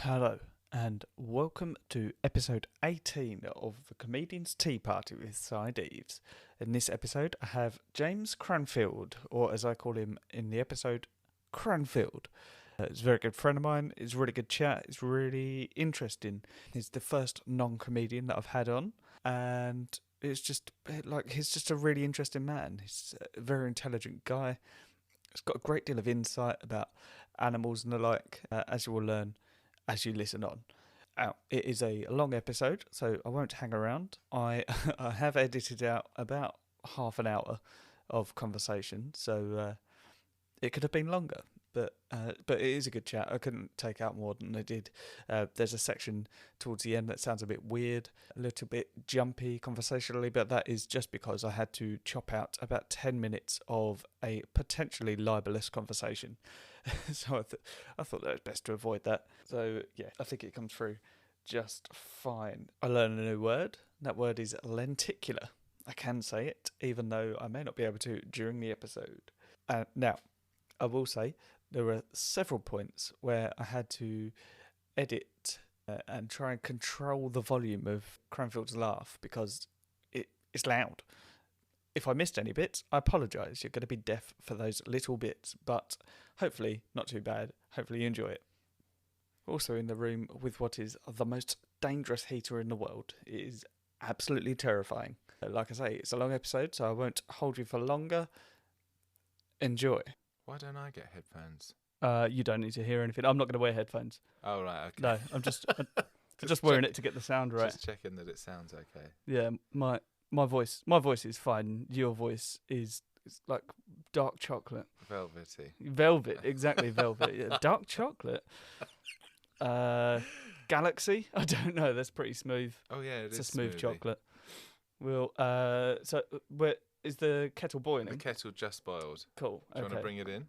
Hello, and welcome to episode 18 of the Comedian's Tea Party with Deaves. In this episode, I have James Cranfield, or as I call him in the episode, Cranfield. He's a very good friend of mine. It's a really good chat. It's really interesting. He's the first non-comedian that I've had on, and it's just like he's just a really interesting man. He's a very intelligent guy. He's got a great deal of insight about animals and the like, as you will learn as you listen on. It is a long episode, so I won't hang around. I have edited out about half an hour of conversation, so it could have been longer. But it is a good chat. I couldn't take out more than I did. There's a section towards the end that sounds a bit weird, a little bit jumpy conversationally, but that is just because I had to chop out about 10 minutes of a potentially libelous conversation. So I thought that was best to avoid that. So yeah, I think it comes through just fine. I learned a new word. That word is lenticular. I can say it, even though I may not be able to during the episode. Now, I will say there were several points where I had to edit and try and control the volume of Cranfield's laugh because it's loud. If I missed any bits, I apologise. You're going to be deaf for those little bits, but hopefully not too bad. Hopefully you enjoy it. Also in the room with what is the most dangerous heater in the world. It is absolutely terrifying. Like I say, it's a long episode, so I won't hold you for longer. Enjoy. Why don't I get headphones? You don't need to hear anything. I'm not going to wear headphones. Oh, right, okay. No, I'm just wearing it to get the sound right. Just checking that it sounds okay. Yeah, my voice is fine. Your voice is like dark chocolate. Velvety. Velvet, exactly, velvet. Yeah, dark chocolate. Galaxy? I don't know. That's pretty smooth. Oh, yeah, it's a smooth chocolate. Well, so where is the kettle boiling? The kettle just boiled. Cool. Do you want to bring it in?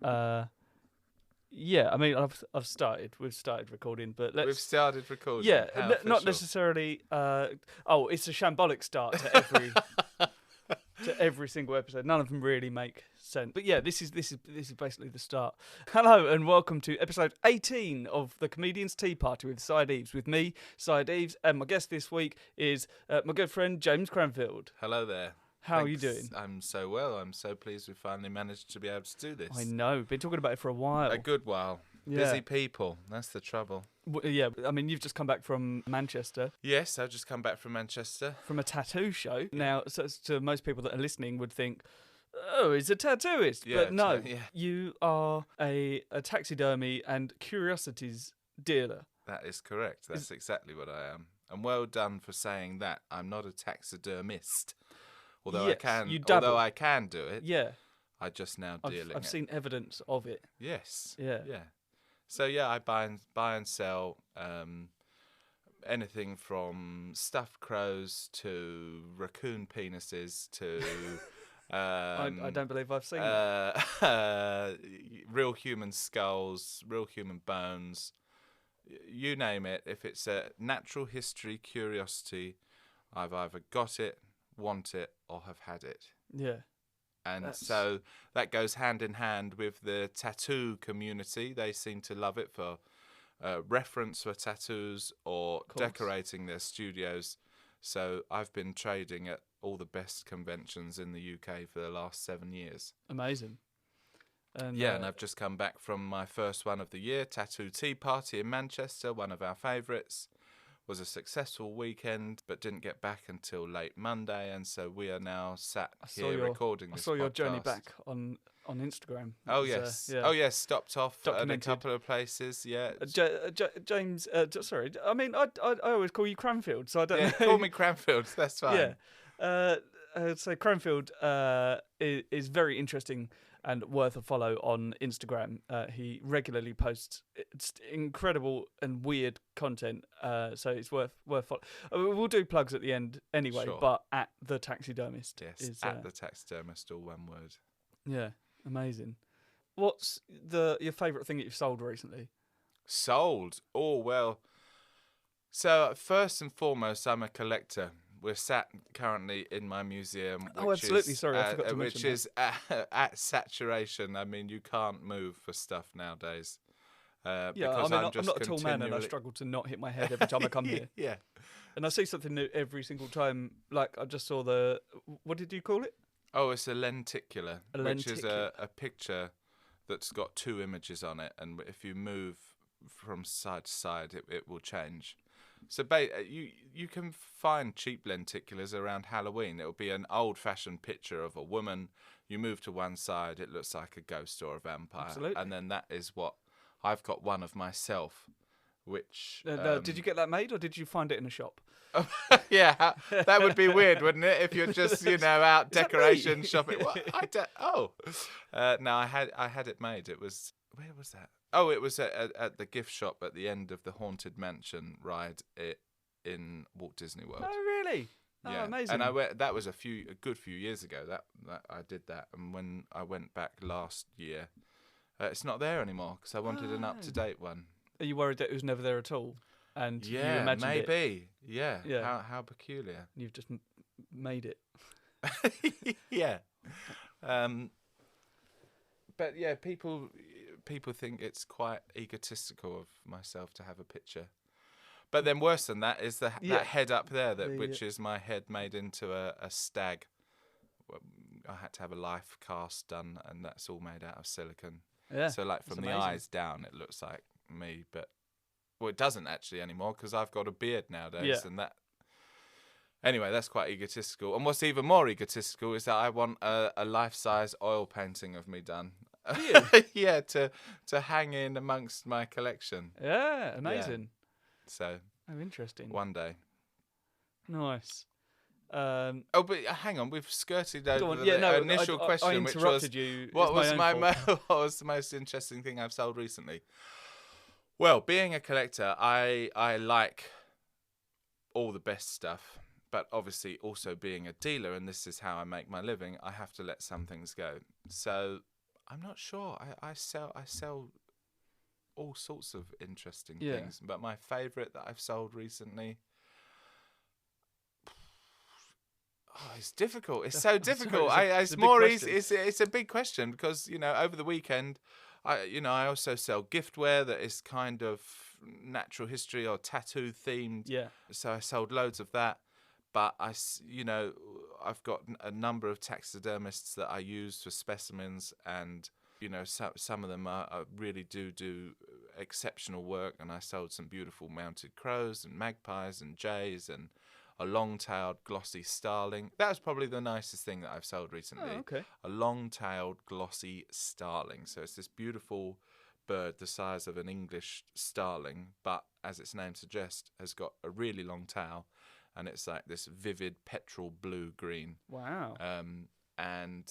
Yeah, I mean, I've started. We've started recording, but we've started recording. Yeah, not necessarily. It's a shambolic start to every to every single episode. None of them really make sense. But yeah, this is basically the start. Hello and welcome to episode 18 of the Comedian's Tea Party with Deaves. With me, Deaves, and my guest this week is my good friend James Cranfield. Hello there. How are you doing? I'm so well. I'm so pleased we finally managed to be able to do this. I know. Been talking about it for a while. A good while. Yeah. Busy people. That's the trouble. Yeah. I mean, you've just come back from Manchester. Yes, I've just come back from Manchester. From a tattoo show. Now, so to most people that are listening would think, oh, he's a tattooist. Yeah, but no, you are a taxidermy and curiosities dealer. That is correct. That's exactly what I am. And well done for saying that. I'm not a taxidermist. Although I can do it. Yeah. I just now dealing. I've seen evidence of it. Yes. Yeah. Yeah. So yeah, I buy and sell anything from stuffed crows to raccoon penises to I don't believe I've seen that. Real human skulls, real human bones. You name it. If it's a natural history curiosity, I've either got it, want it, or have had it. Yeah. And so that goes hand in hand with the tattoo community. They seem to love it for reference for tattoos or decorating their studios. So I've been trading at all the best conventions in the UK for the last 7 years. Amazing. And I've just come back from my first one of the year, Tattoo Tea Party in Manchester, one of our favourites. Was a successful weekend, but didn't get back until late Monday, and so we are now sat here recording this podcast. I saw your journey back on Instagram. Oh yes, stopped off at a couple of places. Yeah, James. Sorry, I mean I always call you Cranfield, so I don't know. Call me Cranfield. That's fine. Yeah. So Cranfield is very interesting and worth a follow on Instagram. He regularly posts incredible and weird content, so it's worth following. We'll do plugs at the end anyway, sure. But at the taxidermist. Yes, at the taxidermist, all one word. Yeah, amazing. What's your favourite thing that you've sold recently? Sold? Oh, well. So first and foremost, I'm a collector. We're sat currently in my museum, which absolutely. Sorry, I forgot to mention which is at saturation. I mean, you can't move for stuff nowadays. Because I'm just not a tall man, and I struggle to not hit my head every time I come here. Yeah. And I see something new every single time. Like, I just saw what did you call it? Oh, it's a lenticular, which is lenticular. a picture that's got two images on it, and if you move from side to side, it will change. So you can find cheap lenticulars around Halloween. It'll be an old-fashioned picture of a woman. You move to one side, it looks like a ghost or a vampire. Absolutely. And then that is what I've got one of myself, which... did you get that made, or did you find it in a shop? Yeah, that would be weird, wouldn't it? If you're just, out decoration shopping. No, I had it made. It was, where was that? Oh, it was at the gift shop at the end of the Haunted Mansion ride in Walt Disney World. Oh, really? Oh, yeah, amazing. and that was a good few years ago. That I did that, and when I went back last year, it's not there anymore because I wanted an up-to-date one. Are you worried that it was never there at all? And you yeah, imagined maybe. it? Yeah. How peculiar. You've just made it. Yeah. But yeah, people think it's quite egotistical of myself to have a picture. But then worse than that is that head up there, which is my head made into a stag. I had to have a life cast done, and that's all made out of silicone. Yeah. So like from the eyes down, it looks like me, but it doesn't actually anymore because I've got a beard nowadays, and that. Anyway, that's quite egotistical. And what's even more egotistical is that I want a life-size oil painting of me done. Yeah, to hang in amongst my collection. Yeah, amazing. Yeah. So. Oh, interesting. One day. Nice. But hang on, we've skirted over the initial question, I interrupted which was you. what was the most interesting thing I've sold recently? Well, being a collector, I like all the best stuff, but obviously also being a dealer, and this is how I make my living, I have to let some things go. So I'm not sure. I sell all sorts of interesting things, but my favourite that I've sold recently. Oh, it's difficult. It's so difficult. It's more easy. It's a big question because over the weekend, I also sell giftware that is kind of natural history or tattoo themed. Yeah. So I sold loads of that, but I've got a number of taxidermists that I use for specimens, and some of them are really do exceptional work. And I sold some beautiful mounted crows and magpies and jays and a long-tailed glossy starling. That was probably the nicest thing that I've sold recently. Oh, okay. A long-tailed glossy starling. So it's this beautiful bird the size of an English starling, but as its name suggests, has got a really long tail, and it's like this vivid petrol blue-green. Wow. And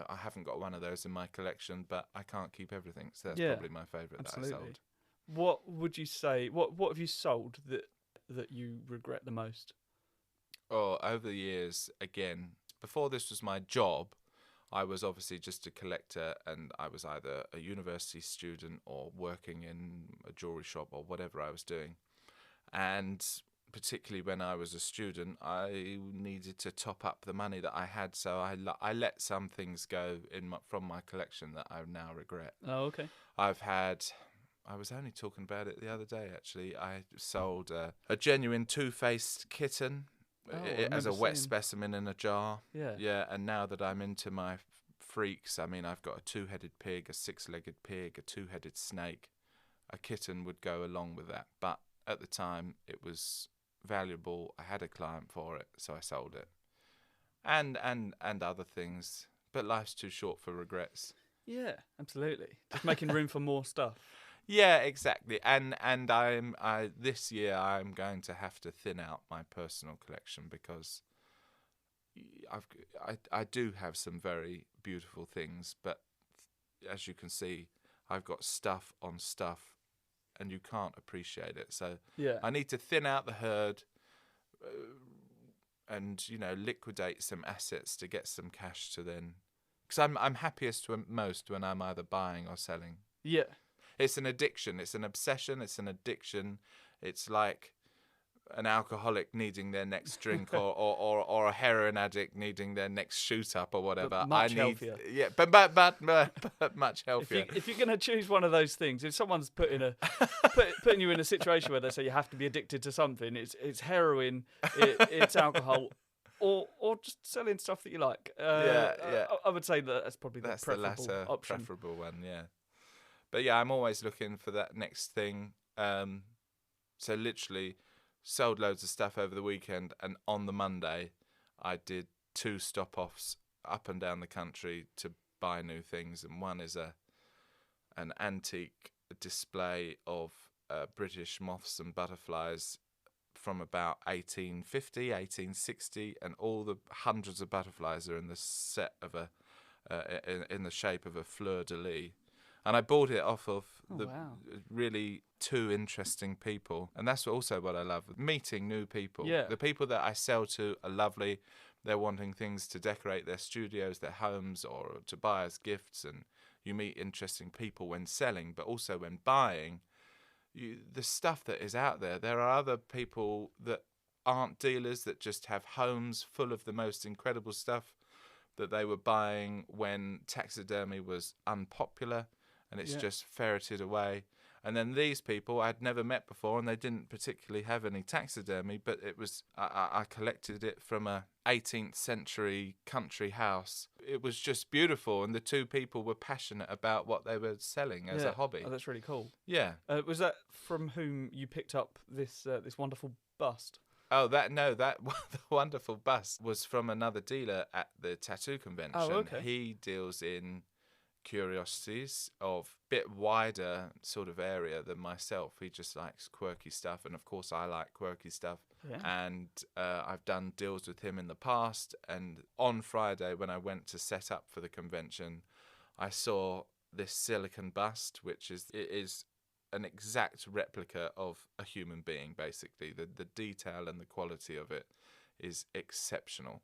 I haven't got one of those in my collection, but I can't keep everything, so that's probably my favourite that I sold. What would you say? What have you sold that you regret the most? Oh, over the years, again, before this was my job, I was obviously just a collector, and I was either a university student or working in a jewellery shop or whatever I was doing. And particularly when I was a student, I needed to top up the money that I had, so I let some things go from my collection that I now regret. Oh, okay. I was only talking about it the other day, actually. I sold a genuine two-faced kitten as a wet specimen in a jar. Yeah. Yeah, and now that I'm into my freaks, I mean, I've got a two-headed pig, a six-legged pig, a two-headed snake. A kitten would go along with that, but at the time it was valuable. I had a client for it, so I sold it. And other things, but life's too short for regrets. Yeah, absolutely. Just making room for more stuff. Yeah, exactly. And this year I'm going to have to thin out my personal collection because I do have some very beautiful things, but as you can see, I've got stuff on stuff, and you can't appreciate it. So I need to thin out the herd and liquidate some assets to get some cash to then, because I'm happiest most when I'm either buying or selling. Yeah. It's an addiction. It's an obsession. It's an addiction. It's like an alcoholic needing their next drink, or a heroin addict needing their next shoot up or whatever. But much healthier. Yeah, but much healthier. If you're going to choose one of those things, if someone's putting you in a situation where they say you have to be addicted to something, it's heroin, it's alcohol, or just selling stuff that you like. I would say that's probably That's the the preferable latter option. preferable one, yeah. But yeah, I'm always looking for that next thing. So literally sold loads of stuff over the weekend, and on the Monday I did 2 stop-offs up and down the country to buy new things, and one is an antique display of British moths and butterflies from about 1850, 1860, and all the hundreds of butterflies are in the set of in the shape of a fleur-de-lis. And I bought it off of really 2 interesting people. And that's also what I love, meeting new people. Yeah. The people that I sell to are lovely. They're wanting things to decorate their studios, their homes, or to buy as gifts. And you meet interesting people when selling, but also when buying. The stuff that is out there, there are other people that aren't dealers that just have homes full of the most incredible stuff that they were buying when taxidermy was unpopular. And it's just ferreted away. And then these people I'd never met before, and they didn't particularly have any taxidermy, but it was I collected it from a 18th century country house. It was just beautiful, and the 2 people were passionate about what they were selling as a hobby. Oh, that's really cool. Yeah. Was that from whom you picked up this wonderful bust? Oh, the wonderful bust was from another dealer at the tattoo convention. Oh, okay. He deals in curiosities of bit wider sort of area than myself. He just likes quirky stuff, and of course I like quirky stuff. And I've done deals with him in the past, and on Friday when I went to set up for the convention, I saw this silicon bust, which is an exact replica of a human being. Basically the detail and the quality of it is exceptional.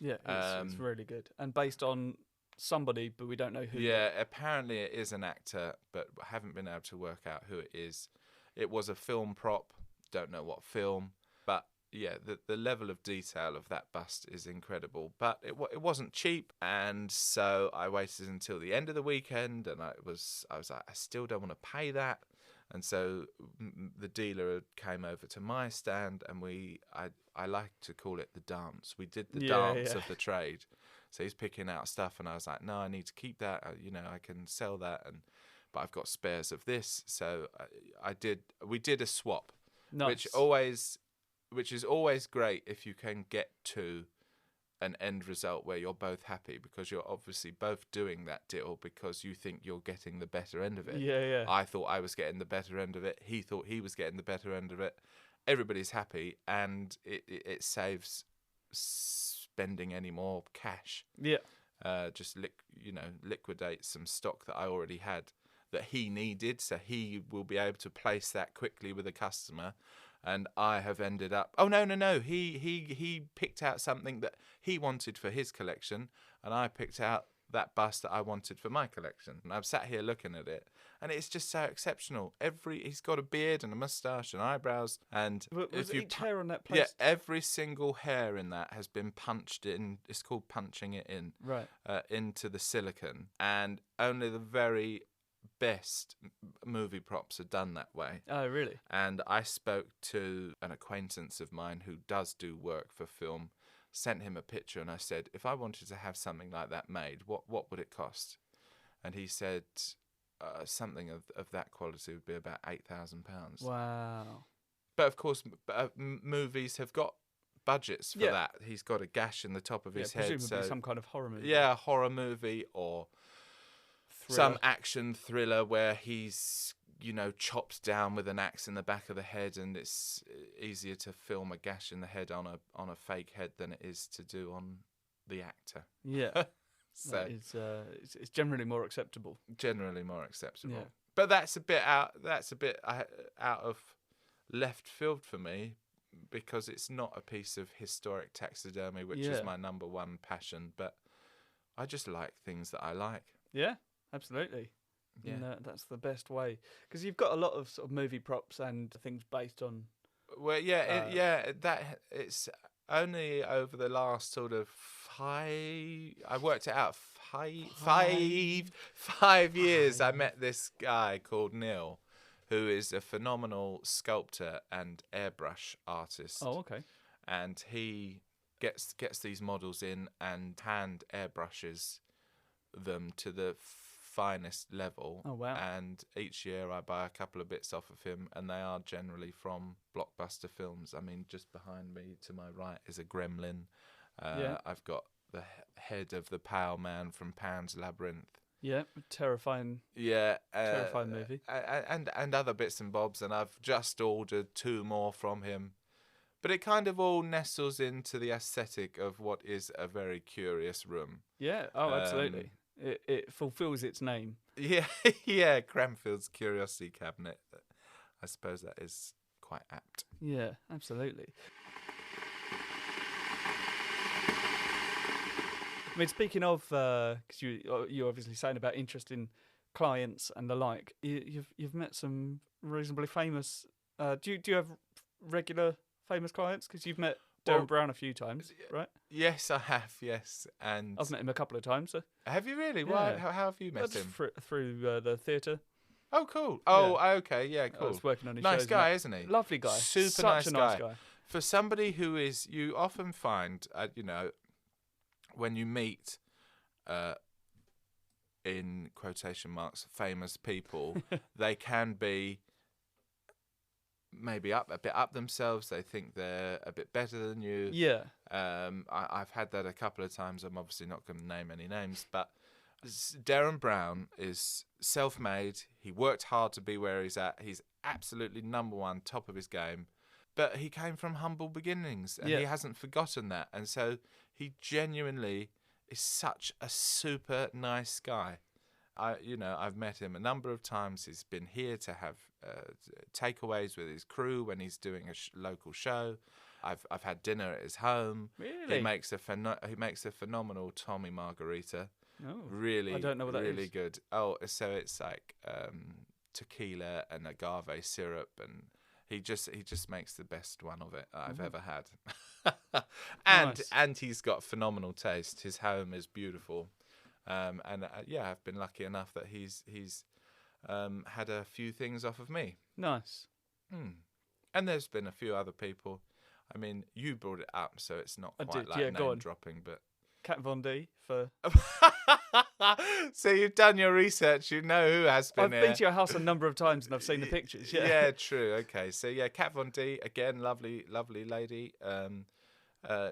It's really good, and based on somebody, but we don't know who. Yeah, apparently it is an actor, but I haven't been able to work out who it is. It was a film prop, don't know what film, but yeah, the level of detail of that bust is incredible. But it wasn't cheap, and so I waited until the end of the weekend, and I was like, I still don't want to pay that. And so the dealer came over to my stand, and I like to call it the dance. We did the dance of the trade. So he's picking out stuff, and I was like, no, I need to keep that. I can sell that, but I've got spares of this. So we did a swap, nice. which is always great if you can get to an end result where you're both happy, because you're obviously both doing that deal because you think you're getting the better end of it. Yeah. I thought I was getting the better end of it. He thought he was getting the better end of it. Everybody's happy, and it saves spending any more cash. Just liquidate some stock that I already had that he needed, so he will be able to place that quickly with a customer. And I have ended up, no, he picked out something that he wanted for his collection, and I picked out that bust that I wanted for my collection. And I've sat here looking at it, and it's just so exceptional. He's got a beard and a moustache and eyebrows, and was each hair on that place? Yeah, every single hair in that has been punched in. It's called punching it in, right, into the silicone, and only the very best movie props are done that way. Oh, really? And I spoke to an acquaintance of mine who does do work for film, sent him a picture, and I said, if I wanted to have something like that made, what would it cost? And he said something of that quality would be about £8,000. Wow. But of course, movies have got budgets for that. He's got a gash in the top of his head. Presumably some kind of horror movie. Yeah, a horror movie, or some action thriller where he's, chopped down with an axe in the back of the head, and it's easier to film a gash in the head on a fake head than it is to do on the actor. Yeah. So it's generally more acceptable. Yeah. But that's a bit out of left field for me, because it's not a piece of historic taxidermy, which is my number one passion. But I just like things that I like. Yeah. Absolutely. Yeah. And that's the best way, because you've got a lot of sort of movie props and things based on Well, that it's only over the last sort of I worked it out, 5 years. I met this guy called Neil, who is a phenomenal sculptor and airbrush artist. Oh, okay. And he gets these models in and hand airbrushes them to the finest level. Oh, wow. And each year I buy a couple of bits off of him, and they are generally from blockbuster films. I mean, just behind me to my right is a gremlin. I've got the head of the Pale Man from Pan's Labyrinth. Yeah, terrifying. Yeah, terrifying movie. And other bits and bobs, and I've just ordered 2 more from him. But it kind of all nestles into the aesthetic of what is a very curious room. Yeah, absolutely. It fulfills its name. Yeah, yeah, Cranfield's Curiosity Cabinet. I suppose that is quite apt. Yeah, absolutely. I mean, speaking of, because you're obviously saying about interesting clients and the like, you've met some reasonably famous. Do you have regular famous clients? Because you've met Darren Brown a few times, right? Yes, I have. Yes, and I've met him a couple of times. So. Have you really? Yeah. Why? How have you met him? Through the theatre. Oh, cool. Oh, okay. Yeah, cool. I was working on his nice shows, guy, isn't he? Lovely guy. Super Such a nice guy. For somebody who is, you often find, when you meet, in quotation marks, famous people, they can be maybe a bit up themselves. They think they're a bit better than you. Yeah. I've had that a couple of times. I'm obviously not going to name any names, but Darren Brown is self-made. He worked hard to be where he's at. He's absolutely number one, top of his game. But he came from humble beginnings, and he hasn't forgotten that. And so he genuinely is such a super nice guy. I've met him a number of times. He's been here to have takeaways with his crew when he's doing a local show. I've had dinner at his home. Really? He makes a phenomenal Tommy Margarita. Oh, really, I don't know what that really is. good. Oh, so it's like tequila and agave syrup, and he just makes the best one of it I've ever had. And he's got phenomenal taste. His home is beautiful. I've been lucky enough that he's had a few things off of me. Nice. And there's been a few other people. I mean, you brought it up, so it's not quite like name dropping, but Kat Von D for. So you've done your research. You know who has been here. I've been to your house a number of times and I've seen the pictures. Yeah. Yeah, true. Okay, so yeah, Kat Von D again, lovely lady.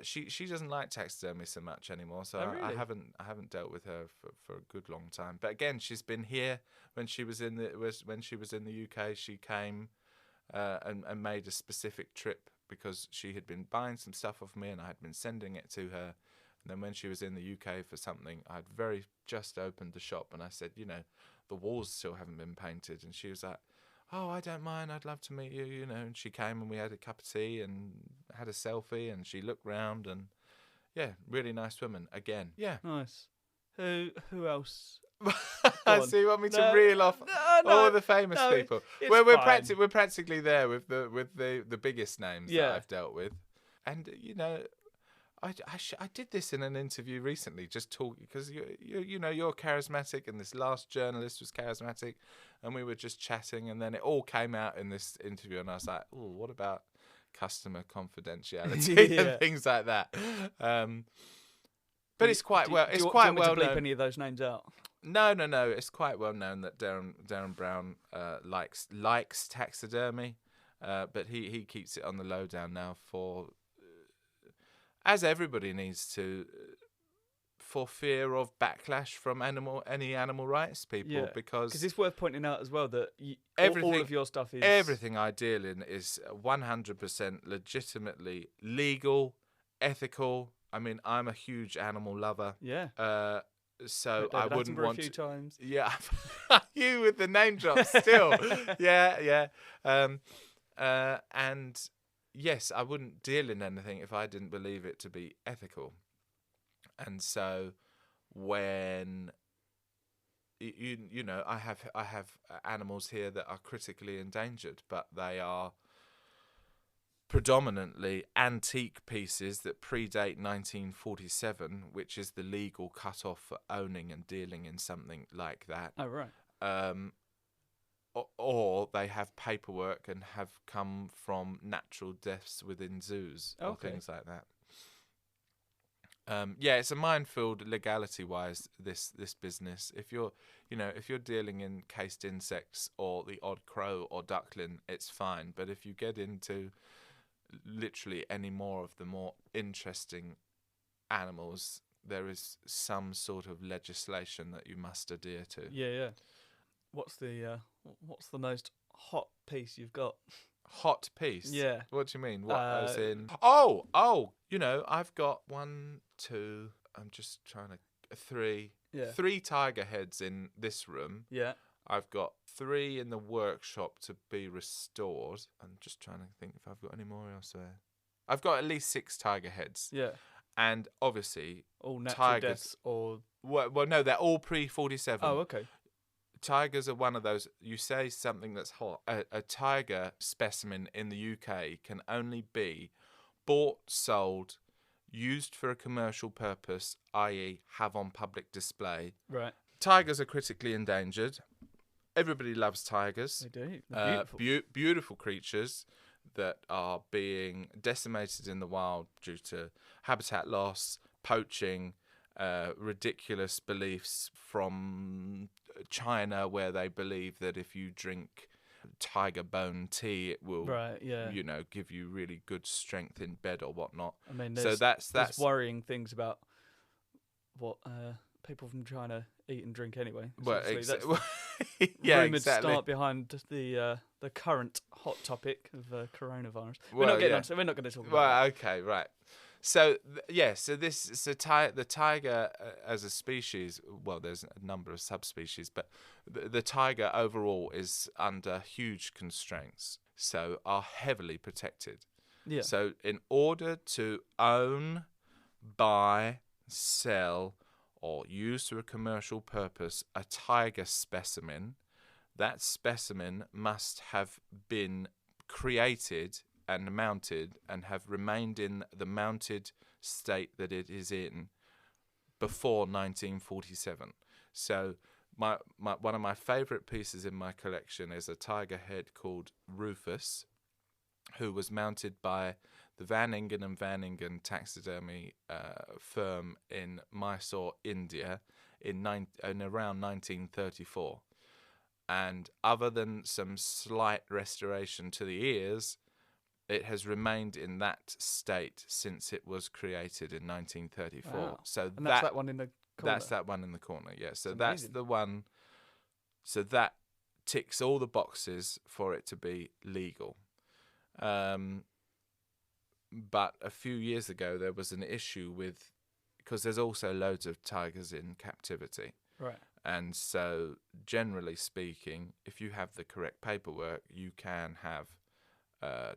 She doesn't like taxidermy so much anymore, so really? I haven't dealt with her for a good long time. But again, she's been here when she was in the UK. She came and made a specific trip because she had been buying some stuff off me and I had been sending it to her. And then when she was in the UK for something, I'd just opened the shop and I said, the walls still haven't been painted, and she was like, oh, I don't mind, I'd love to meet you, and she came and we had a cup of tea and had a selfie, and she looked round, and yeah, really nice woman again. Yeah. Nice. Who else? So you want me to reel off all the famous people? Well, we're practically there with the biggest names that I've dealt with, and I did this in an interview recently, just talking because you're charismatic, and this last journalist was charismatic, and we were just chatting, and then it all came out in this interview, and I was like, oh, what about customer confidentiality and things like that? But it's quite well. It's quite well known. Do you want me to bleep any of those names out? No. It's quite well known that Darren Brown likes taxidermy, but he keeps it on the lowdown now for. As everybody needs to, for fear of backlash from any animal rights people, because it's worth pointing out as well that all of your stuff is everything I deal in is 100% legitimately legal, ethical. I mean, I'm a huge animal lover. Yeah. So I wouldn't want a few times. Yeah, you with the name drop still. Yeah. And. Yes, I wouldn't deal in anything if I didn't believe it to be ethical. And so when I have animals here that are critically endangered, but they are predominantly antique pieces that predate 1947, which is the legal cut-off for owning and dealing in something like that. Oh, right. Or they have paperwork and have come from natural deaths within zoos or things like that. It's a minefield legality-wise. This business. If you're dealing in cased insects or the odd crow or duckling, it's fine. But if you get into literally any more of the more interesting animals, there is some sort of legislation that you must adhere to. Yeah. What's the most hot piece you've got? Hot piece? Yeah. What do you mean? What as in? Oh! I've got 1, 2. I'm just trying to 3. Yeah. 3 tiger heads in this room. Yeah. I've got 3 in the workshop to be restored. I'm just trying to think if I've got any more elsewhere. I've got at least 6 tiger heads. Yeah. And obviously, all natural tigers, deaths or... Well, no, they're all pre-47. Oh, okay. Tigers are one of those. You say something that's hot. A tiger specimen in the UK can only be bought, sold, used for a commercial purpose, i.e. have on public display. Right. Tigers are critically endangered. Everybody loves tigers. They do. They're beautiful. Beautiful creatures that are being decimated in the wild due to habitat loss, poaching, ridiculous beliefs from China where they believe that if you drink tiger bone tea, it will, give you really good strength in bed or whatnot. I mean, there's worrying things about what people from China eat and drink anyway. Well, yeah, rumored exactly. Start behind the current hot topic of coronavirus. We're not getting onto. We're not going to talk about. Well, okay, right. So the tiger as a species, well, there's a number of subspecies, but the tiger overall is under huge constraints, so are heavily protected. Yeah. So in order to own, buy, sell, or use for a commercial purpose a tiger specimen, that specimen must have been created and mounted and have remained in the mounted state that it is in before 1947. So one of my favourite pieces in my collection is a tiger head called Rufus, who was mounted by the Van Ingen and Van Ingen taxidermy firm in Mysore, India, in around 1934. And other than some slight restoration to the ears, it has remained in that state since it was created in 1934. Wow. So and that's that one in the corner. That's that one in the corner, yeah. So that's the one. So that ticks all the boxes for it to be legal. But a few years ago, there was an issue with, because there's also loads of tigers in captivity. Right. And so, generally speaking, if you have the correct paperwork, you can have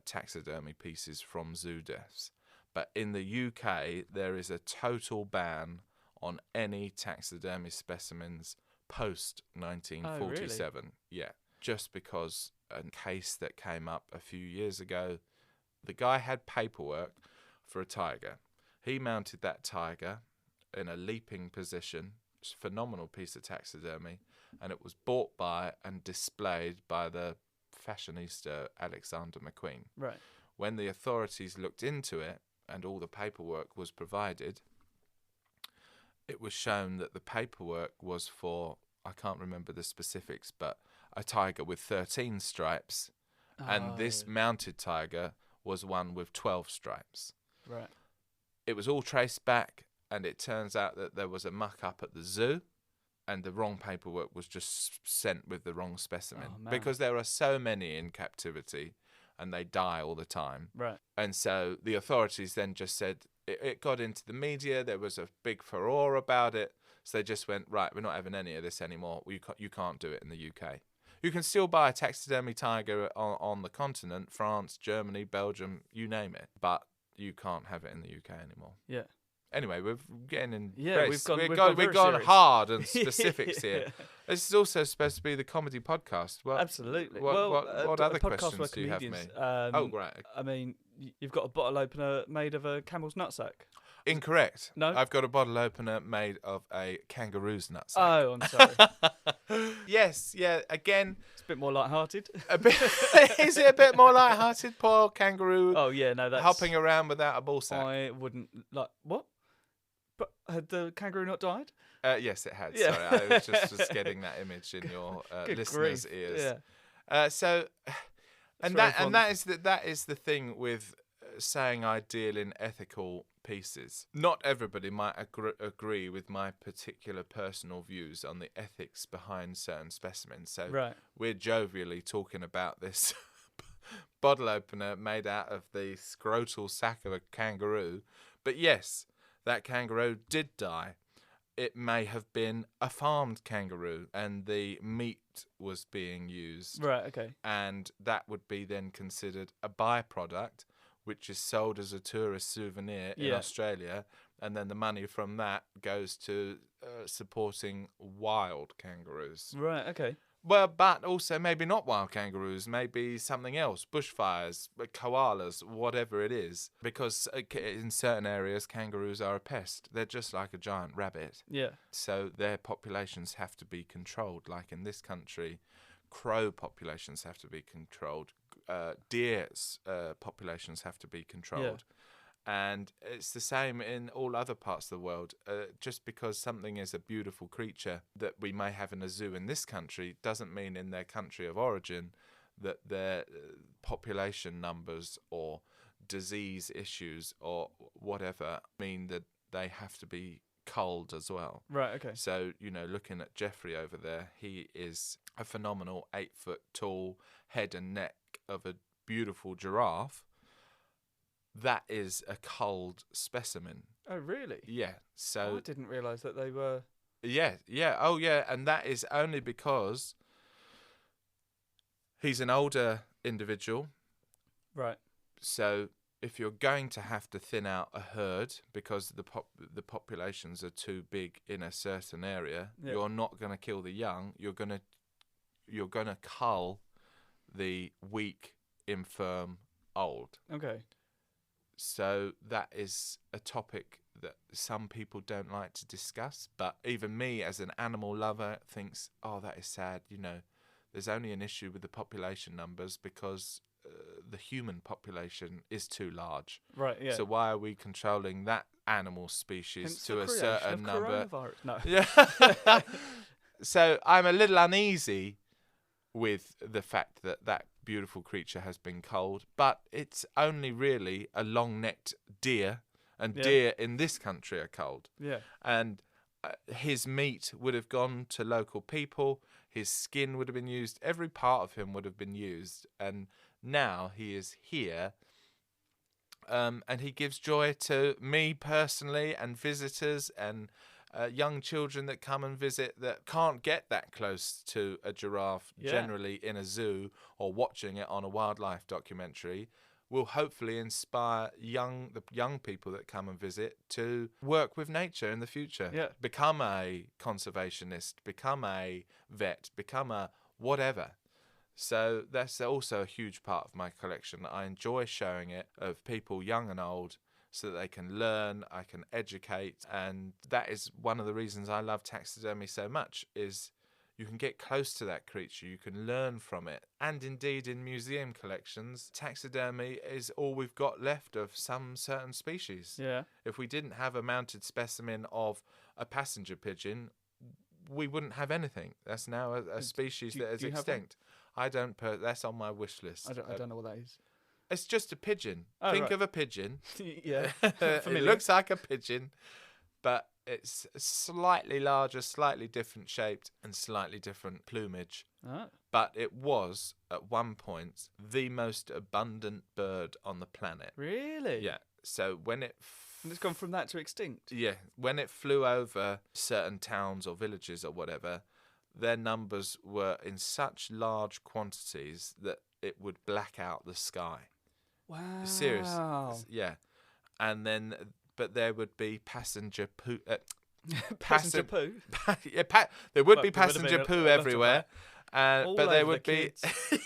taxidermy pieces from zoo deaths. But in the UK, there is a total ban on any taxidermy specimens post 1947. Oh, really? Yeah, just because a case that came up a few years ago, the guy had paperwork for a tiger. He mounted that tiger in a leaping position. It's a phenomenal piece of taxidermy, and it was bought by and displayed by the fashionista Alexander McQueen. Right. When the authorities looked into it and all the paperwork was provided, it was shown that the paperwork was for, I can't remember the specifics, but a tiger with 13 stripes, and this mounted tiger was one with 12 stripes. Right. It was all traced back, and it turns out that there was a muck-up at the zoo, and the wrong paperwork was just sent with the wrong specimen. Because there are so many in captivity, and they die all the time. Right. And so the authorities then just said, it got into the media, there was a big furore about it, so they just went, right, we're not having any of this anymore. You can't do it in the UK. You can still buy a taxidermy tiger on the continent, France, Germany, Belgium, you name it, but you can't have it in the UK anymore. Yeah. Anyway, we're getting in. Yeah, we've gone very gone serious. hard on specifics here. This is also supposed to be the comedy podcast. What, Absolutely. What other a podcast where questions do you have, me? comedians, Right. I mean, you've got a bottle opener made of a camel's nutsack. Incorrect. No? I've got a bottle opener made of a kangaroo's nutsack. Oh, I'm sorry. Yes, yeah, again. It's a bit more light-hearted. Is it a bit more light-hearted? Poor kangaroo. Oh, yeah, no, that's... Hopping around without a ball sack. I wouldn't... What? But had the kangaroo not died? Yes, it had. Yeah. Sorry, I was just getting that image in your listeners' ears. Yeah. That is the thing with saying ideal in ethical pieces. Not everybody might agree with my particular personal views on the ethics behind certain specimens. So we're jovially talking about this bottle opener made out of the scrotal sack of a kangaroo. But yes, that kangaroo did die. It may have been a farmed kangaroo and the meat was being used. Right, okay. And that would be then considered a byproduct, which is sold as a tourist souvenir in Australia, and then the money from that goes to supporting wild kangaroos. Right, okay. Well, but also maybe not wild kangaroos, maybe something else, bushfires, koalas, whatever it is. Because in certain areas, kangaroos are a pest. They're just like a giant rabbit. Yeah. So their populations have to be controlled. Like in this country, crow populations have to be controlled. Deer's populations have to be controlled. And it's the same in all other parts of the world. Just because something is a beautiful creature that we may have in a zoo in this country doesn't mean in their country of origin that their population numbers or disease issues or whatever mean that they have to be culled as well. Right, okay. So, looking at Jeffrey over there, he is a phenomenal 8 foot tall head and neck of a beautiful giraffe. That is a culled specimen. Oh, really? Yeah. So I didn't realise that they were... Yeah. Oh, yeah. And that is only because he's an older individual. Right. So if you're going to have to thin out a herd because the populations are too big in a certain area, you're not going to kill the young. You're going to cull the weak, infirm, old. Okay. So that is a topic that some people don't like to discuss. But even me, as an animal lover, thinks, oh, that is sad. There's only an issue with the population numbers because the human population is too large. Right, yeah. So why are we controlling that animal species Hence to the a creation certain of number? coronavirus. No. Yeah. So I'm a little uneasy with the fact that beautiful creature has been culled, but it's only really a long-necked deer, and deer in this country are culled. Yeah. And his meat would have gone to local people, his skin would have been used, every part of him would have been used, and now he is here, and he gives joy to me personally and visitors and young children that come and visit that can't get that close to a giraffe generally in a zoo or watching it on a wildlife documentary will hopefully inspire the young people that come and visit to work with nature in the future. Yeah. Become a conservationist, become a vet, become a whatever. So that's also a huge part of my collection. I enjoy showing it of people young and old so that they can learn, I can educate. And that is one of the reasons I love taxidermy so much, is you can get close to that creature, you can learn from it. And indeed in museum collections, taxidermy is all we've got left of some certain species. Yeah. If we didn't have a mounted specimen of a passenger pigeon, we wouldn't have anything. That's now a species that is extinct. I don't. That's on my wish list. I don't know what that is. It's just a pigeon. Think of a pigeon. Yeah. It looks like a pigeon, but it's slightly larger, slightly different shaped, and slightly different plumage. Oh. But it was, at one point, the most abundant bird on the planet. Really? Yeah. So when it... and it's gone from that to extinct? Yeah. When it flew over certain towns or villages or whatever, their numbers were in such large quantities that it would black out the sky. Wow. Serious. Yeah. And then, but there would be passenger poo. Passenger poo. There would be There passenger would've been poo a lot of everywhere, All but there over would the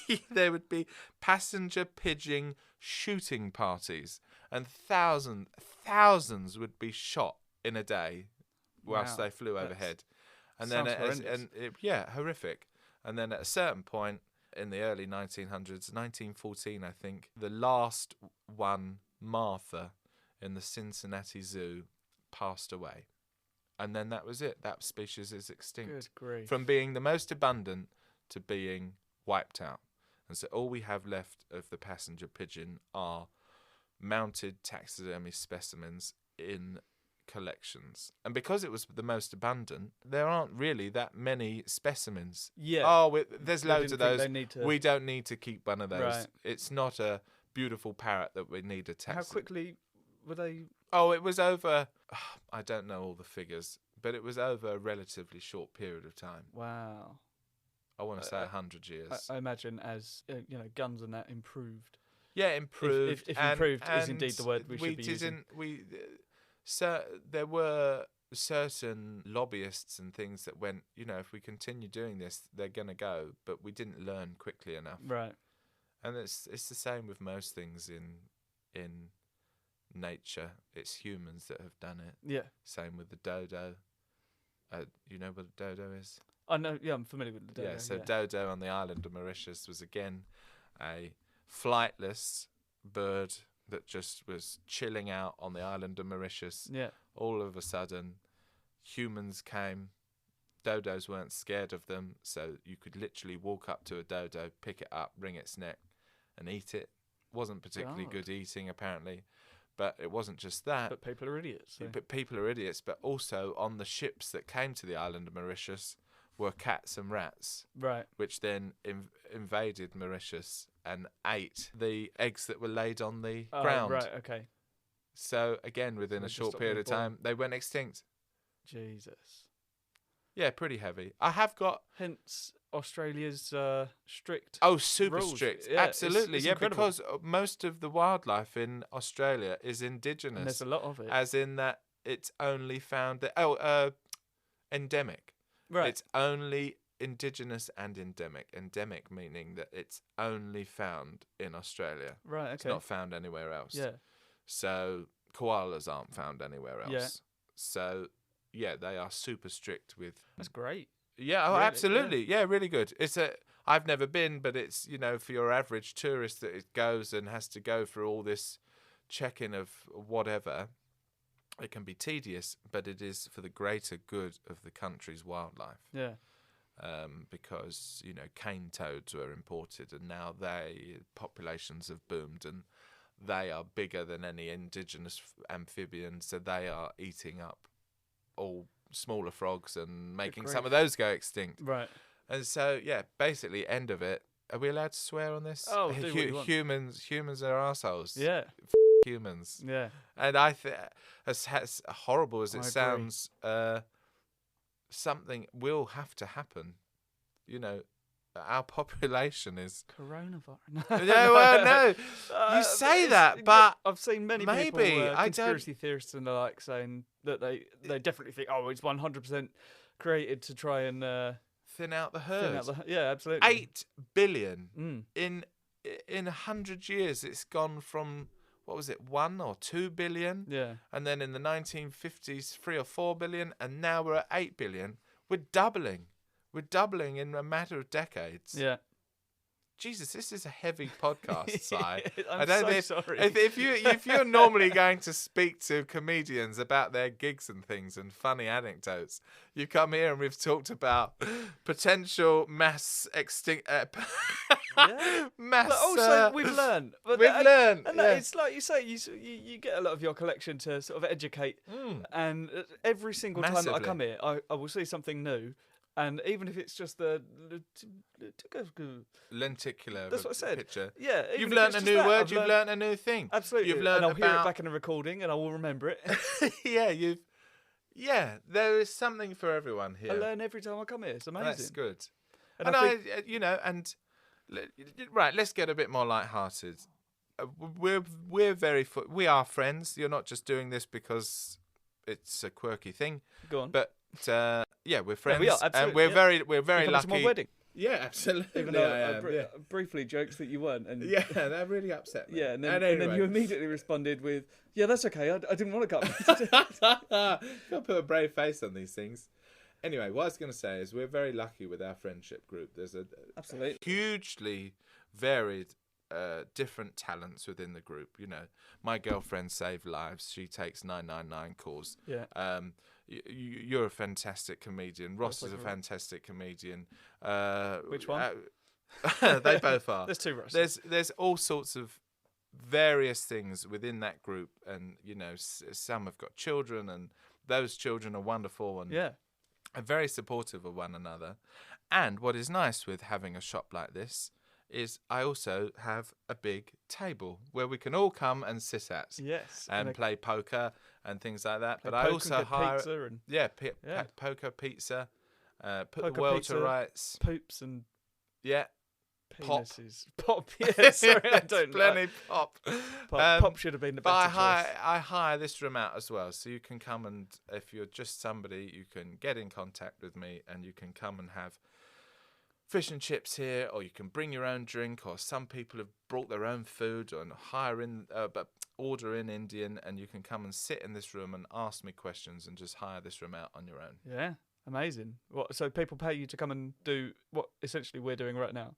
be there would be passenger pigeon shooting parties, and thousands would be shot in a day whilst Wow. they flew overhead, and sounds then horrendous. horrific. And then at a certain point in the early 1900s, 1914, I think, the last one, Martha, in the Cincinnati Zoo, passed away. And then that was it. That species is extinct. Good grief. From being the most abundant to being wiped out. And so all we have left of the passenger pigeon are mounted taxidermy specimens in collections. And because it was the most abundant, there aren't really that many specimens. Yeah. Oh, there's They loads of didn't think those. they need to- We don't need to keep one of those. Right. It's not a beautiful parrot that we need a taxidermy. How quickly were they? Oh, it was over, I don't know all the figures, but it was over a relatively short period of time. Wow. I want to say 100 years. I imagine as guns and that improved. Yeah, improved. If and- improved is and indeed the word we should be using. There were certain lobbyists and things that went, if we continue doing this, they're going to go. But we didn't learn quickly enough. Right. And it's the same with most things in nature. It's humans that have done it. Yeah. Same with the dodo. You know what a dodo is? I know. Yeah, I'm familiar with the dodo. Yeah, so dodo on the island of Mauritius was again a flightless bird that just was chilling out on the island of Mauritius. Yeah. All of a sudden, humans came. Dodos weren't scared of them, so you could literally walk up to a dodo, pick it up, wring its neck, and eat it. Wasn't particularly God. good eating, apparently. But it wasn't just that. But people are idiots. So. But people are idiots. But also on the ships that came to the island of Mauritius were cats and rats, Right. which then invaded Mauritius and ate the eggs that were laid on the ground. Right. Okay. So again, within So a just short stop period being of time, they went extinct. Jesus. Yeah, pretty heavy. I have got Hence Australia's strict. super rules. strict. Yeah, Absolutely, it's yeah, incredible. because most of the wildlife in Australia is indigenous. And there's a lot of it. As in that it's only found endemic. Right. It's only indigenous and endemic. Endemic meaning that it's only found in Australia. Right. Okay. It's not found anywhere else. Yeah. So koalas aren't found anywhere else. Yeah. So yeah, they are super strict with. That's great. Yeah, Really? absolutely. Yeah, really good. I've never been, but it's, for your average tourist that it goes and has to go through all this check-in of whatever, it can be tedious, but it is for the greater good of the country's wildlife. Yeah. Because, cane toads were imported and now populations have boomed and they are bigger than any indigenous amphibian, so they are eating up all smaller frogs and making some of those go extinct. Right. And so, yeah, basically, end of it. Are we allowed to swear on this? Oh, do what you want. Humans are assholes. Yeah. Humans. Yeah. And I think, as horrible as I it agree. sounds, something will have to happen. Our population is. Coronavirus. No. You say that, but I've seen many maybe, people, I conspiracy theorists and the like, saying that they definitely think, it's 100% created to try and thin out the herd. yeah, absolutely. 8 billion in 100 years. It's gone from, what was it, 1 or 2 billion? Yeah. And then in the 1950s, 3 or 4 billion, and now we're at 8 billion. We're doubling. We're doubling in a matter of decades. Yeah. Jesus, this is a heavy podcast, Si. I'm sorry. If you're normally going to speak to comedians about their gigs and things and funny anecdotes, you come here and we've talked about potential mass extinct. Mass. But also, we've learned. And it's like you say, you get a lot of your collection to sort of educate, and every single time that I come here, I will see something new. And even if it's just the lenticular that's what I said. picture. Yeah. You've learnt a new word, you've learnt a new thing. Absolutely. You've learnt and I'll hear about it back in a recording and I will remember it. There is something for everyone here. I learn every time I come here. It's amazing. That's good. And right, let's get a bit more lighthearted. we are friends. You're not just doing this because it's a quirky thing. Go on. But yeah, we're friends, we are, and we're very You're coming lucky. to my wedding. Yeah, absolutely. Even though I briefly joked that you weren't. And yeah, that really upset me. Yeah, and anyway. then you immediately responded with, "Yeah, that's okay. I didn't want to come." Gotta put a brave face on these things. Anyway, what I was going to say is we're very lucky with our friendship group. There's a absolutely hugely varied, different talents within the group. You know, my girlfriend saved lives. She takes 999 calls. Yeah. You're a fantastic comedian. Ross is a fantastic comedian. Which one? They both are. There's two Rosses. There's all sorts of various things within that group, and you know, some have got children, and those children are wonderful and are very supportive of one another. And what is nice with having a shop like this is I also have a big table where we can all come and sit at. Yes. And play poker and things like that. But I also hire pizza and poker, pizza, put poker, the world pizza, to rights. Poops and penises. Pop. Yeah, sorry, I don't know. Plenty pop. Pop should have been the better choice. I hire this room out as well, so you can come, and if you're just somebody, you can get in contact with me and you can come and have fish and chips here, or you can bring your own drink, or some people have brought their own food and order in Indian, and you can come and sit in this room and ask me questions and just hire this room out on your own. Yeah, amazing. So people pay you to come and do what essentially we're doing right now?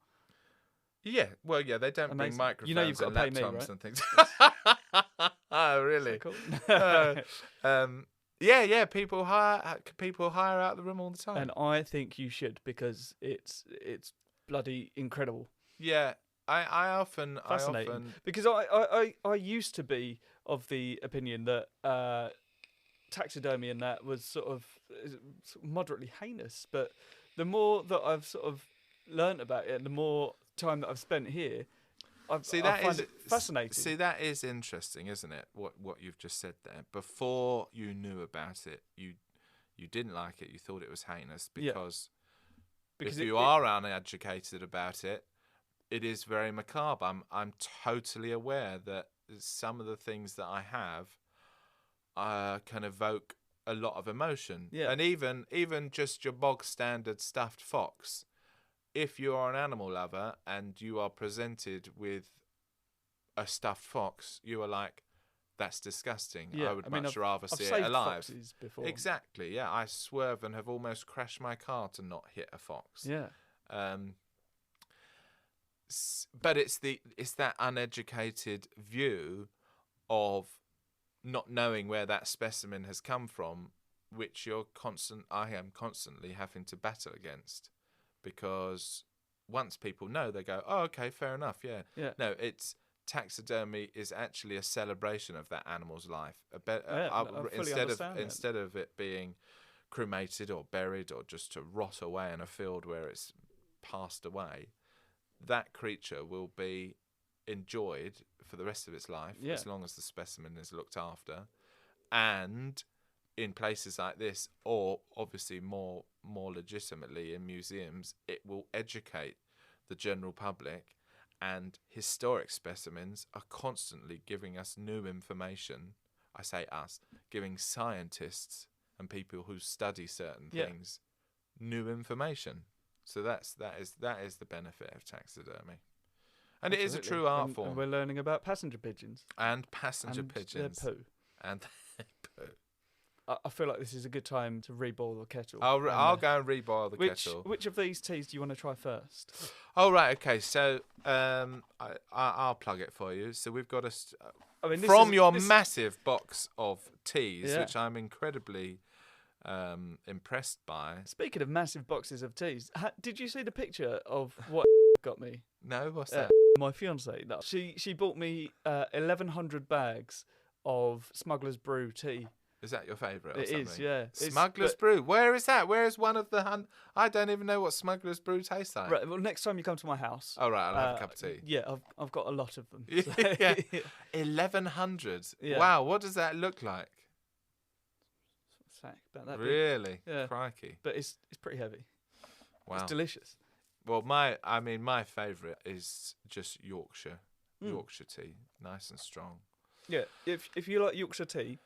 Yeah, well, yeah, they don't bring microphones, you know, you've got to pay me, right? And things. Oh, really? So cool. Yeah. People hire out the room all the time, and I think you should, because it's bloody incredible. Yeah, I often because I used to be of the opinion that taxidermy and that was sort of moderately heinous, but the more that I've sort of learnt about it, and the more time that I've spent here, I find it fascinating. See, that is interesting, isn't it? What you've just said there. Before you knew about it, you didn't like it. You thought it was heinous because if you are uneducated about it, it is very macabre. I'm totally aware that some of the things that I have can evoke a lot of emotion. Yeah. And even just your bog standard stuffed fox. If you are an animal lover and you are presented with a stuffed fox, you are like, that's disgusting. Yeah, I would much rather see it alive. Foxes before. Exactly, yeah. I swerve and have almost crashed my car to not hit a fox. Yeah. But it's that uneducated view of not knowing where that specimen has come from, which I am constantly having to battle against. Because once people know, they go, oh, okay, fair enough, yeah. No, taxidermy is actually a celebration of that animal's life. Instead of it being cremated or buried or just to rot away in a field where it's passed away, that creature will be enjoyed for the rest of its life, as long as the specimen is looked after. And in places like this, or obviously more legitimately in museums, it will educate the general public, and historic specimens are constantly giving us new information. I say us, giving scientists and people who study certain things new information. So that is the benefit of taxidermy. And Absolutely. It is a true art form. And we're learning about passenger pigeons. And passenger pigeons. Their poo. And their poo. I feel like this is a good time to reboil the kettle. I'll go and reboil the kettle. Which of these teas do you want to try first? Oh, right, okay. So I'll plug it for you. So we've got your massive box of teas, which I'm incredibly impressed by. Speaking of massive boxes of teas, did you see the picture of what got me? No, what's that? My fiancée. No. She bought me 1,100 bags of Smuggler's Brew tea. Is that your favourite? It is, yeah. Smuggler's Brew. Where is that? Where is one of the? I don't even know what Smuggler's Brew tastes like. Right. Well, next time you come to my house. Oh right, I'll have a cup of tea. Yeah, I've got a lot of them. So. Yeah. 1,100. Yeah. Wow. What does that look like? Sack about that. Really? Big. Yeah. Crikey. But it's pretty heavy. Wow. It's delicious. Well, my favourite is just Yorkshire. Yorkshire tea, nice and strong. Yeah, if you like Yorkshire tea,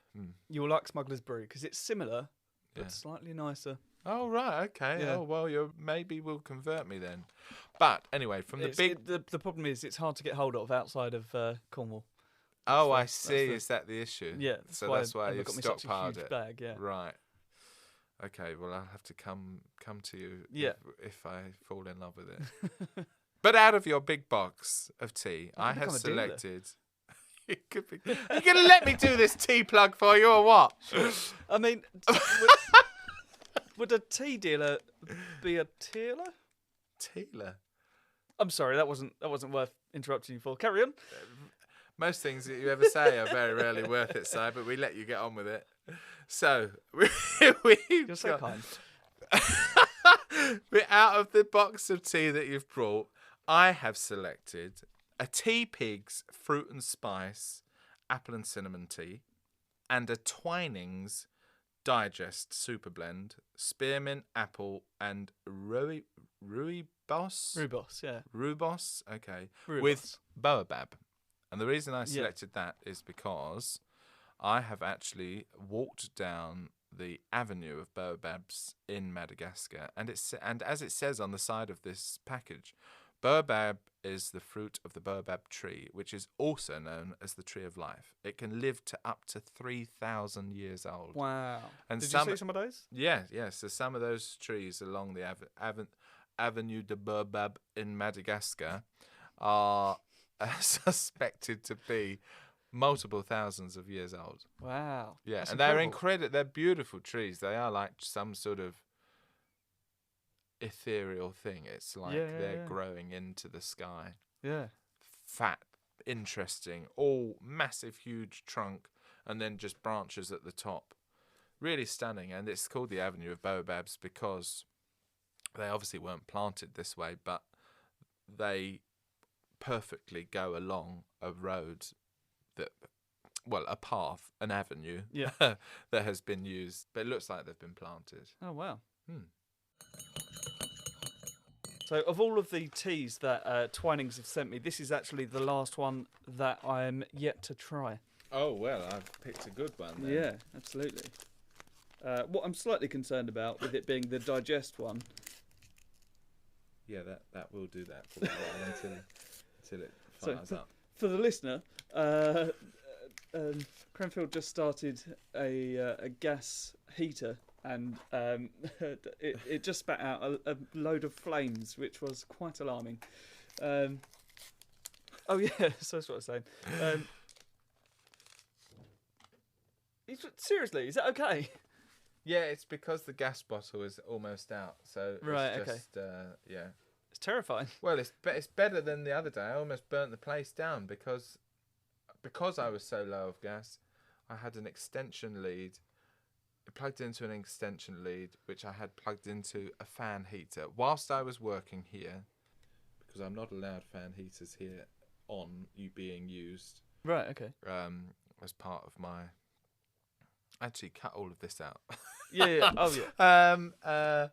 you'll like Smuggler's Brew because it's similar, but slightly nicer. Oh, right, okay. Yeah. Oh, well, maybe will convert me then. But anyway, from the problem is it's hard to get hold of outside of Cornwall. I see. Is that the issue? Yeah. That's why you've got me such a stockpiled huge it. bag, yeah. Right. Okay, well, I'll have to come to you if I fall in love with it. But out of your big box of tea, I have selected... It could be... Are you going to let me do this tea plug for you or what? I mean, would a tea dealer be a tealer? Tealer? I'm sorry, that wasn't worth interrupting you for. Carry on. Most things that you ever say are very rarely worth it, Si, but we let you get on with it. So, You're so kind. Out of the box of tea that you've brought, I have selected a Tea Pigs fruit and spice apple and cinnamon tea and a Twinings digest super blend spearmint apple and rooibos. Rhubarb, yeah. Rhubarb, okay. Rhubarb. With baobab. And the reason I selected that is because I have actually walked down the avenue of baobabs in Madagascar, and as it says on the side of this package, baobab is the fruit of the baobab tree, which is also known as the tree of life. It can live to up to 3,000 years old. Wow. And Did you see some of those? Yeah. So some of those trees along the Avenue de Baobab in Madagascar are suspected to be multiple thousands of years old. Wow. Yeah, that's and incredible. they're beautiful trees. They are like some sort of ethereal thing. It's like they're growing into the sky. Yeah. Fat, interesting, all massive, huge trunk, and then just branches at the top. Really stunning, and it's called the Avenue of Baobabs because they obviously weren't planted this way, but they perfectly go along a road a path, an avenue that has been used, but it looks like they've been planted. Oh, wow. So of all of the teas that Twinings have sent me, this is actually the last one that I am yet to try. Oh, well, I've picked a good one then. Yeah, absolutely. What I'm slightly concerned about with it being the digest one. Yeah, that will do that for a while until it fires up. For the listener, Cranfield just started a gas heater, and it just spat out a load of flames, which was quite alarming. Oh yeah, so that's what I was saying. Seriously, is that okay? Yeah, it's because the gas bottle is almost out, so it's just, yeah. It's terrifying. Well, it's better than the other day. I almost burnt the place down because I was so low of gas. I had an extension lead. It plugged into an extension lead, which I had plugged into a fan heater whilst I was working here, because I'm not allowed fan heaters here being used. Right. Okay. As part of my. Actually, cut all of this out. Yeah. Oh yeah.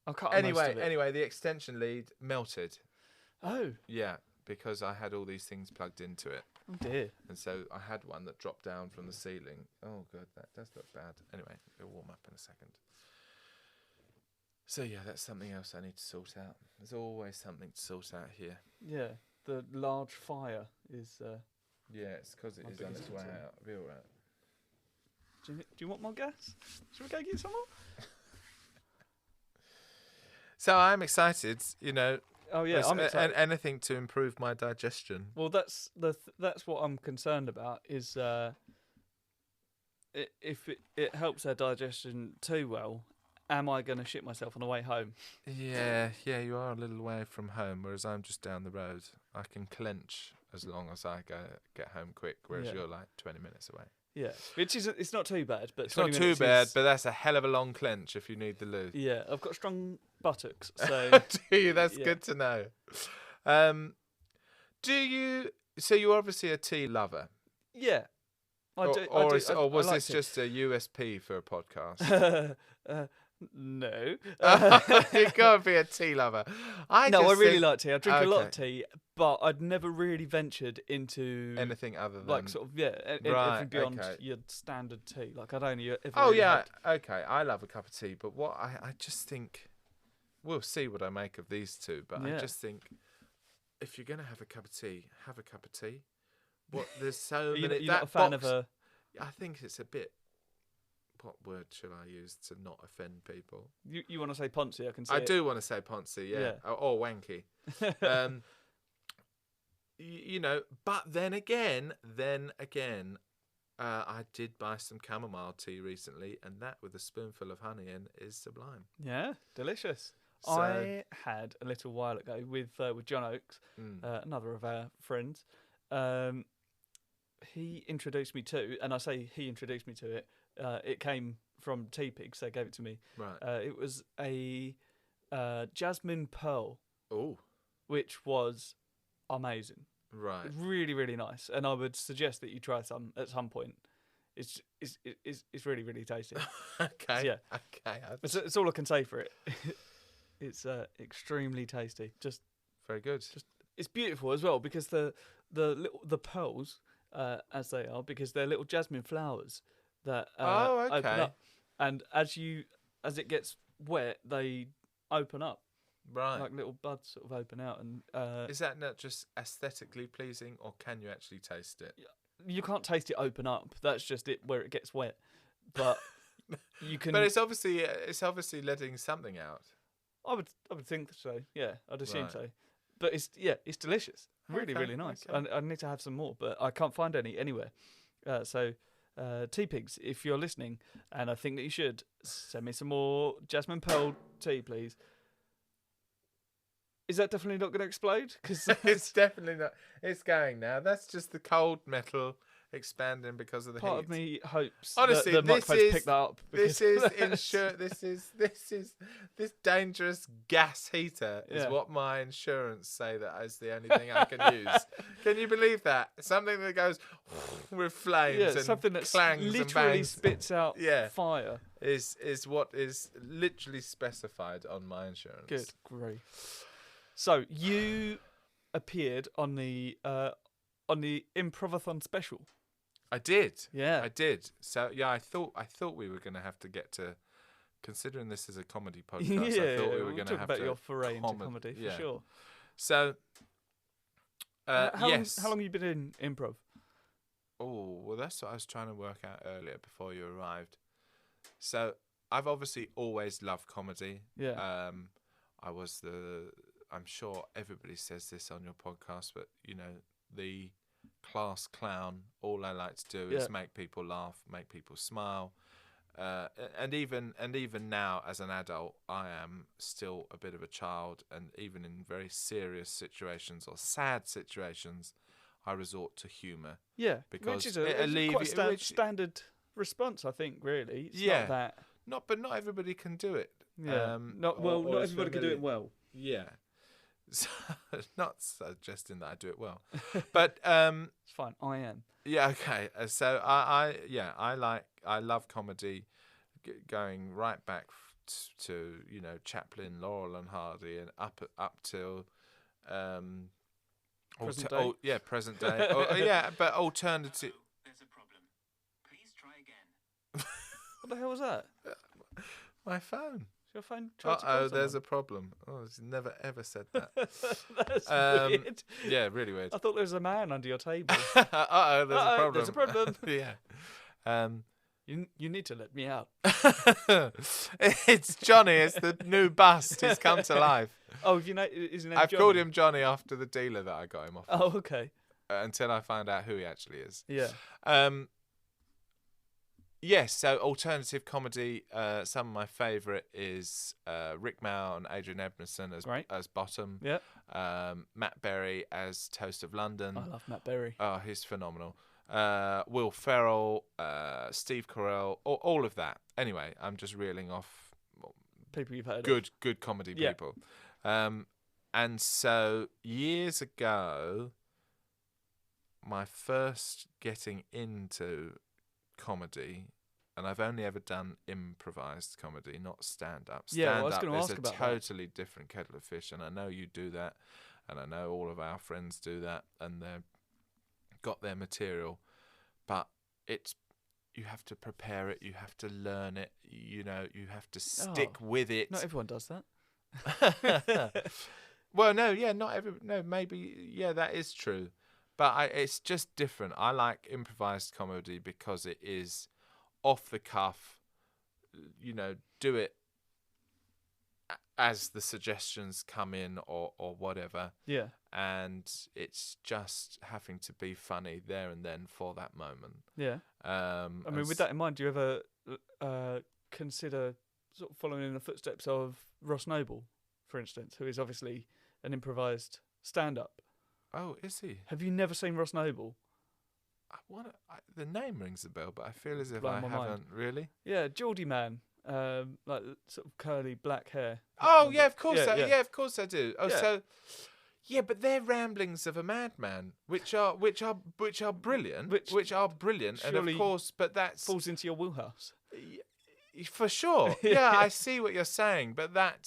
I'll cut anyway, the extension lead melted. Oh. Yeah, because I had all these things plugged into it. Oh dear. And so I had one that dropped down from the ceiling. Oh god, that does look bad. Anyway, it'll warm up in a second. So yeah, that's something else I need to sort out. There's always something to sort out here. Yeah, the large fire is... yeah, it's because it is on its way out. It'll be all right. Do you want more gas? Should we go get some more? So I'm excited, you know. Oh yeah, I'm excited. Anything to improve my digestion. Well, that's what I'm concerned about. Is if it helps our digestion too well, am I going to shit myself on the way home? Yeah, you are a little way from home, whereas I'm just down the road. I can clench as long as I get home quick, whereas you're like 20 minutes away. Yeah, it's not too bad, but it's not too bad, but that's a hell of a long clench if you need the loo. Yeah, I've got strong buttocks, so do you? That's good to know. Do you? So you're obviously a tea lover. Yeah, I do. Or was this just a USP for a podcast? No. You gotta be a tea lover. I really like tea. I drink a lot of Okay. tea, but I'd never really ventured into Anything other than like sort of anything Right, beyond okay. your standard tea. Like I'd only ever Oh really yeah, had. okay. I love a cup of tea, but what I just think we'll see what I make of these two. But I Yeah. just think if you're gonna have a cup of tea, have a cup of tea. What there's so You're many. not a fan of a. I think it's a bit. What word should I use to not offend people? You want to say Ponzi? I can see. I do want to say poncy, yeah. Or wanky. You know, but then again, I did buy some chamomile tea recently, and that with a spoonful of honey in is sublime. Yeah, delicious. So, I had a little while ago with John Oakes, another of our friends. He introduced me to, and I say he introduced me to it. It came from Tea Pigs. They gave it to me. Right. It was a jasmine pearl, Oh, which was amazing. right. Really, really nice. And I would suggest that you try some at some point. It's really, really tasty. Okay. Yeah. Okay. It's all I can say for it. It's extremely tasty. Just Very good. it's beautiful as well because the pearls, as they are, because they're little jasmine flowers that open okay. up, and as it gets wet, they open up Right. like little buds sort of open out, and Is that not just aesthetically pleasing, or can you actually taste it? you can't taste it open up. That's just it where it gets wet, but you can. But it's obviously letting something out. I would think so. Yeah, I'd assume Right. so. But it's delicious. Really, Okay, really nice. okay. I need to have some more, but I can't find any anywhere. So, Tea Pigs, if you're listening, and I think that you should, send me some more jasmine pearl tea, please. Is that definitely not going to explode? Because It's definitely not. It's going now. That's just the cold metal expanding because of the part heat. of me hopes Honestly, that the this microphones is- pick that up. This because is this dangerous gas heater is Yeah. what my insurance say that is the only thing I can use. Can you believe that? Something that goes with flames yeah, and something that clangs and literally bangs spits out Yeah. fire. is what is literally specified on my insurance. Good grief. So you appeared on the Improvathon special. I did. Yeah. I did. So yeah, I thought we were going to have to get to, considering this is a comedy podcast. I thought we were we'll going to talk have about to your foray into comedy for yeah. sure. So, yes. How long have you been in improv? Oh, well, that's what I was trying to work out earlier before you arrived. So I've obviously always loved comedy. Yeah. I'm sure everybody says this on your podcast, but you know, the class clown. All I like to do is make people laugh, make people smile. And even now, as an adult, I am still a bit of a child, and even in very serious situations or sad situations, I resort to humour. Yeah, because which is it quite alleviates- standard response, I think. Really, it's Yeah. not that. But not everybody can do it. Yeah, not is everybody can do it well. Yeah. So, not suggesting that I do it well, but It's fine. I am. yeah, okay. So I love comedy, going right back to Chaplin, Laurel and Hardy, and up till Present day. present day. But alternative. There's a problem. Please try again. What the hell was that? My phone. Is your phone tried to call Oh, there's a someone? problem. Oh, it's never ever said that. That's weird. Yeah, really weird. I thought there was a man under your table. There's a problem. There's a problem. Yeah. You need to let me out. It's Johnny. It's the new bust. He's come to life. Oh, is his name I've Johnny? called him Johnny after the dealer that I got him off of, Oh, okay. until I find out who he actually is. Yeah. Yes, so alternative comedy. Some of my favourite is Rick Mao and Adrian Edmondson as Bottom. Yeah. Matt Berry as Toast of London. I love Matt Berry. Oh, he's phenomenal. Will Ferrell, Steve Carell, all of that. Anyway, I'm just reeling off People you've heard of. good comedy Yeah. people. And so years ago, my first getting into comedy and I've only ever done improvised comedy, not stand-up. Yeah, well, I was Stand-up gonna is ask a about that. totally different kettle of fish, and I know you do that, and I know all of our friends do that, and they've got their material, but you have to prepare it, you have to learn it, you have to stick with it. Not everyone does that. Well, no, yeah, maybe, yeah, that is true. But it's just different. I like improvised comedy because it is off the cuff, do it as the suggestions come in or whatever. Yeah. And it's just having to be funny there and then for that moment. Yeah. I mean, with that in mind, do you ever consider sort of following in the footsteps of Ross Noble, for instance, who is obviously an improvised stand-up? Oh, is he? Have you never seen Ross Noble? The name rings a bell, but I feel as if Blowing I my mind. haven't really. Yeah, Geordie man, like sort of curly black hair. Oh yeah, of course, Yeah. of course I do. Oh, Yeah. so yeah, but they're ramblings of a madman, which are brilliant, which are brilliant, and of surely course, but that's falls into your wheelhouse. for sure. Yeah, I see what you're saying, but that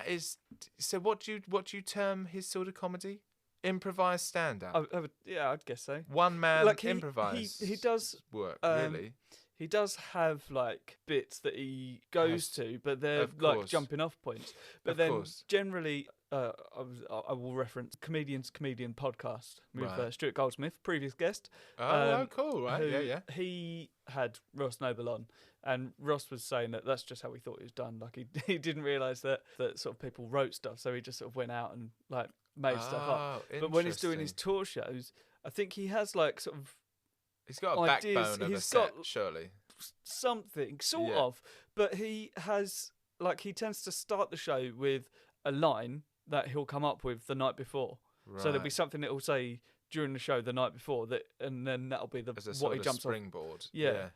is. So what do you term his sort of comedy? Improvised stand-up. Yeah, I'd guess so. One man Like improvised. he does work really. He does have like bits that he goes to, but they're Of like course. jumping off points. But Of then course. generally, I will reference Comedian's Comedian podcast with Right. Stuart Goldsmith, previous guest. Oh, cool, right? who Yeah. He had Ross Noble on, and Ross was saying that that's just how he thought it was done. Like he didn't realise that sort of people wrote stuff, so he just sort of went out and like made stuff up. But when he's doing his tour shows, I think he has like sort of he's got a ideas. backbone of a He's set, got surely. something sort Yeah. of, but he has like he tends to start the show with a line that he'll come up with the night before. Right. So there'll be something that he'll say during the show the night before and then that'll be as a what sort he of jumps off. springboard. Yeah.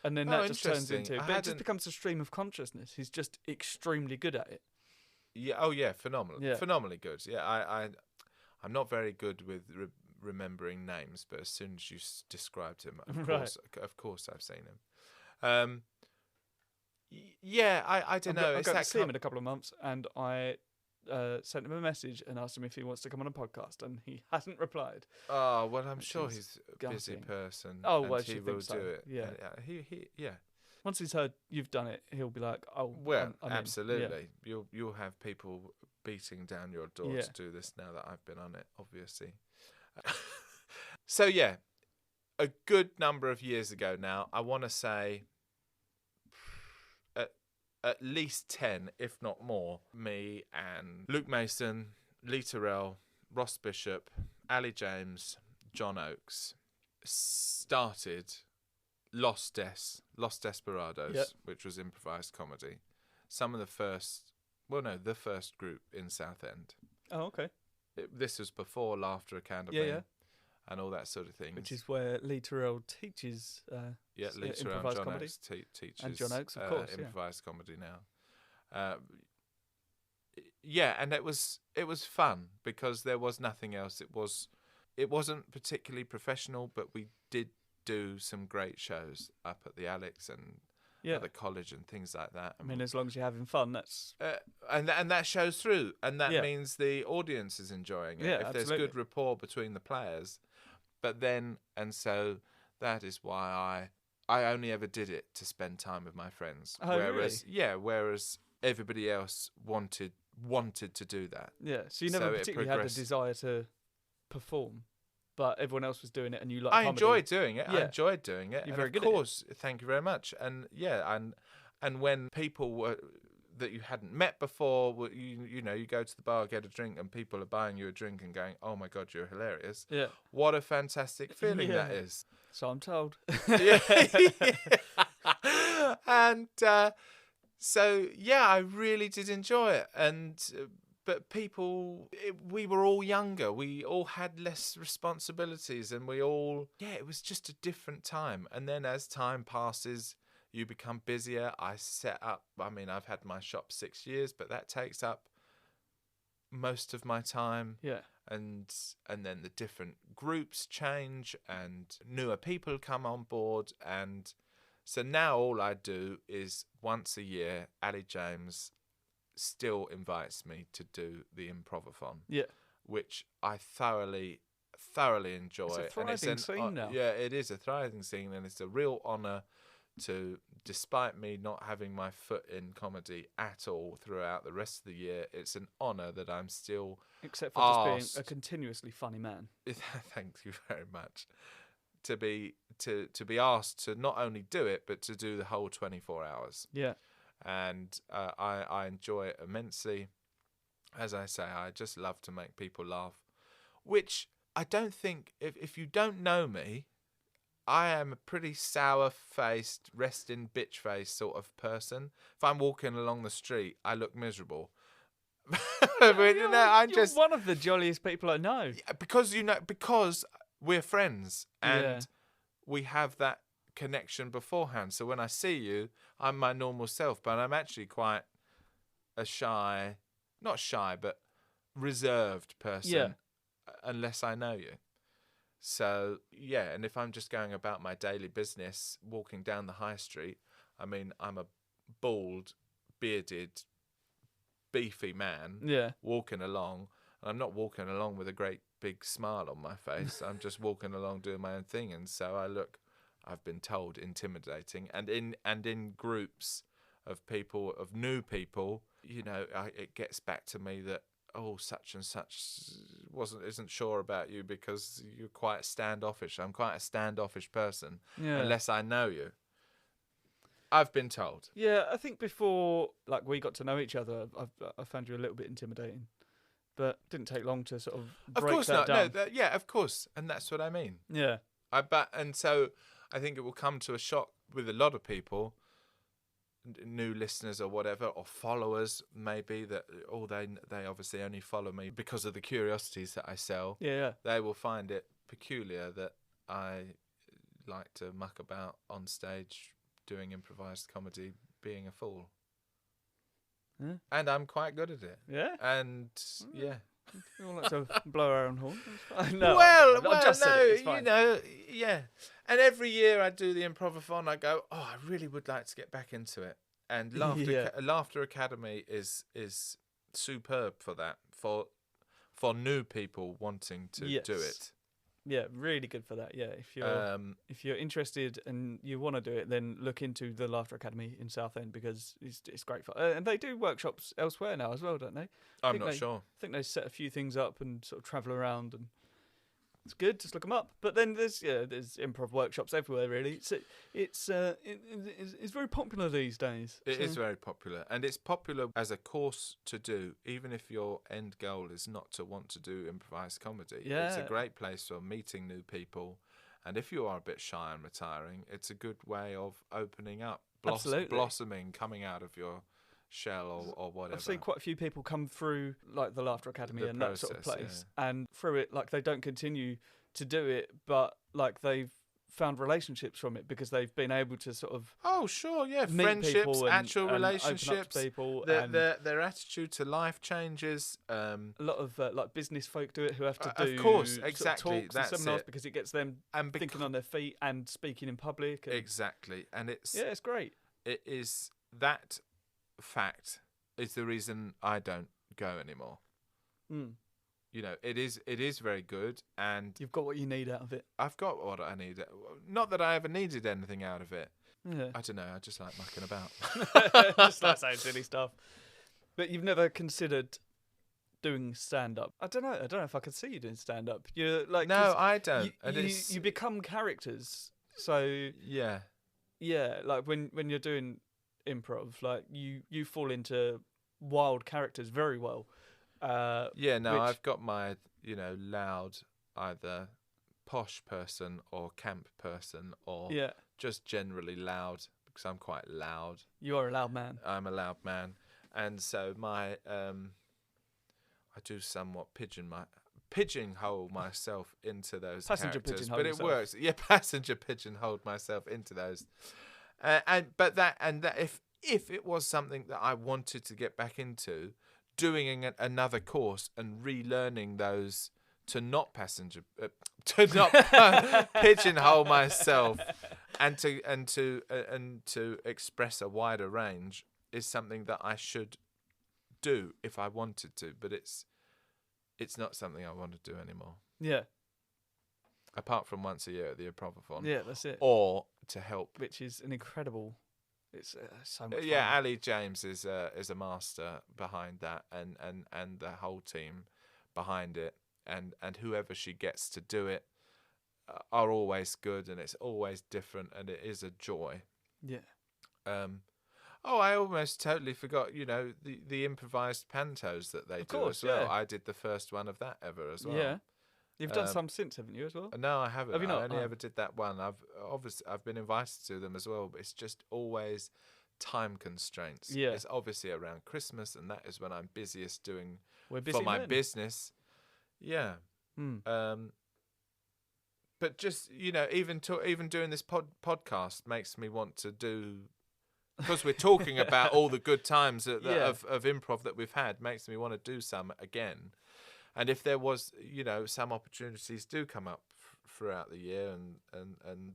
And then Oh, that just turns interesting. into, but it just becomes a stream of consciousness. He's just extremely good at it. Yeah. Oh, yeah. Phenomenal. Yeah. Phenomenally good. Yeah. I'm not very good with remembering names, but as soon as you described him, of course, I've seen him. Yeah. I don't know. I'm It's going to that see him in a couple of months, and I sent him a message and asked him if he wants to come on a podcast, and he hasn't replied. Oh well, I'm Which sure is he's a busy gutting. person. Oh, and well, I he should will think so. do it. Yeah. Yeah. Once he's heard you've done it, he'll be like, "Oh, Well, I'm in." absolutely. You'll have people beating down your door Yeah. to do this now that I've been on it, obviously. So yeah, a good number of years ago now, I want to say at least 10, if not more, me and Luke Mason, Lee Terrell, Ross Bishop, Ali James, John Oakes started Los Desperados, Yep. which was improvised comedy. The first group in Southend. Oh, okay. This was before Laughter Academy Yeah. and all that sort of thing. Which is where Lee Terrell teaches. Lee Terrell and improvised John comedy. Oakes teaches And John Oakes, of course, yeah. improvised comedy now. And it was fun because there was nothing else. It wasn't particularly professional, but we did do some great shows up at the Alex and at the college and things like that. I mean, as long as you're having fun, that's and that shows through, and that Yeah. means the audience is enjoying it. Yeah, if there's absolutely. good rapport between the players, so that is why I only ever did it to spend time with my friends. Oh, Whereas everybody else wanted to do that. yeah. So you never So it particularly had the progressed. desire to perform, but everyone else was doing it, and you like. I comedy. enjoyed doing it. Yeah. I enjoyed doing it. You're and very of good at it. course, thank you very much. And and when people were that you hadn't met before, you go to the bar, get a drink, and people are buying you a drink and going, "Oh my God, you're hilarious!" Yeah. What a fantastic feeling Yeah. that is. So I'm told. Yeah. And so yeah, I really did enjoy it. But we were all younger. We all had less responsibilities, and it was just a different time. And then as time passes, you become busier. I've had my shop 6 years, but that takes up most of my time. Yeah. And then the different groups change and newer people come on board, and So now all I do is once a year, Ali James still invites me to do the improvathon. Yeah. Which I thoroughly enjoy. It's a thriving scene now. Yeah, it is a thriving scene, and it's a real honour to, despite me not having my foot in comedy at all throughout the rest of the year, it's an honour that I'm still Except for just being a continuously funny man. Thank you very much. To be asked to not only do it, but to do the whole 24 hours. Yeah. And I enjoy it immensely. As I say, I just love to make people laugh, which I don't think, if you don't know me, I am a pretty sour-faced, resting bitch-faced sort of person. If I'm walking along the street, I look miserable. But, I'm just one of the jolliest people I know. Because we're friends and we have that connection beforehand. So when I see you, I'm my normal self, but I'm actually quite a shy, not shy, but reserved person unless I know you. So, and if I'm just going about my daily business, walking down the high street, I mean, I'm a bald, bearded, beefy man walking along. And I'm not walking along with a great big smile on my face. I'm just walking along doing my own thing. And so I look, I've been told, intimidating. And in groups of people, of new people, it gets back to me that, such and such isn't sure about you because you're quite standoffish. I'm quite a standoffish person unless I know you. I've been told. Yeah, I think before we got to know each other, I found you a little bit intimidating, but it didn't take long to sort of break that down. No, of course, and that's what I mean. Yeah, and so I think it will come to a shock with a lot of people, new listeners or whatever, or followers maybe, that they obviously only follow me because of the curiosities that I sell. Yeah. They will find it peculiar that I like to muck about on stage doing improvised comedy, being a fool. Yeah. And I'm quite good at it. Yeah. And We all like to blow our own horn. No, And every year I do the improvathon, I go, I really would like to get back into it. And Laughter Academy is superb for that, for new people wanting to do it. Yeah, really good for that. Yeah, if you're interested and you want to do it, then look into the Laughter Academy in Southend because it's great fun. And they do workshops elsewhere now as well, don't they? I'm not sure. I think they set a few things up and sort of travel around, and it's good. Just look them up. But then there's improv workshops everywhere. Really, it's very popular these days. It is very popular, and it's popular as a course to do, even if your end goal is not to want to do improvised comedy. Yeah. It's a great place for meeting new people, and if you are a bit shy and retiring, it's a good way of opening up, blossoming, coming out of your shell or whatever. I've seen quite a few people come through the Laughter Academy that sort of place, and through it, they don't continue to do it, but they've found relationships from it because they've been able to sort of friendships, actual relationships, people, their attitude to life changes. A lot of business folk do it who have to do of course, exactly, talks and seminars because it gets them thinking on their feet and speaking in public. Exactly, and it's great. It is that fact is the reason I don't go anymore. It is very good, and you've got what you need out of it. I've got what I need. Not that I ever needed anything out of it. Yeah. I don't know, I just like mucking about. Just like saying silly stuff. But you've never considered doing stand-up? I don't know if I could see you doing stand-up. You're no, I don't. You become characters. So yeah, when you're doing improv, you fall into wild characters very well. I've got my loud, either posh person or camp person or just generally loud, because I'm quite loud. You are a loud man. I'm a loud man, and so my I do somewhat pigeonhole myself into those passenger characters, pigeonhole but yourself. It works. Yeah, passenger pigeonhole myself into those, and if it was something that I wanted to get back into, doing another course and relearning those to not pigeonhole myself and to express a wider range is something that I should do if I wanted to, but it's not something I want to do anymore. Yeah. Apart from once a year at the Improvathon. Yeah, that's it. Or to help, which is an incredible. It's so much fun. Yeah, Ali James is a master behind that, and the whole team behind it, and whoever she gets to do it are always good, and it's always different, and it is a joy. Yeah. Oh, I almost totally forgot. The improvised pantos that they do as well. Yeah. I did the first one of that ever as well. Yeah. You've done some since, haven't you, as well? No, I haven't. Have you not? I only ever did that one. I've been invited to them as well, but it's just always time constraints. Yeah. It's obviously around Christmas, and that is when I'm busiest doing We're busy for my then. business. Yeah. But just even doing this podcast makes me want to do, because we're talking about all the good times of improv that we've had, makes me want to do some again. And if there was, some opportunities do come up throughout the year, and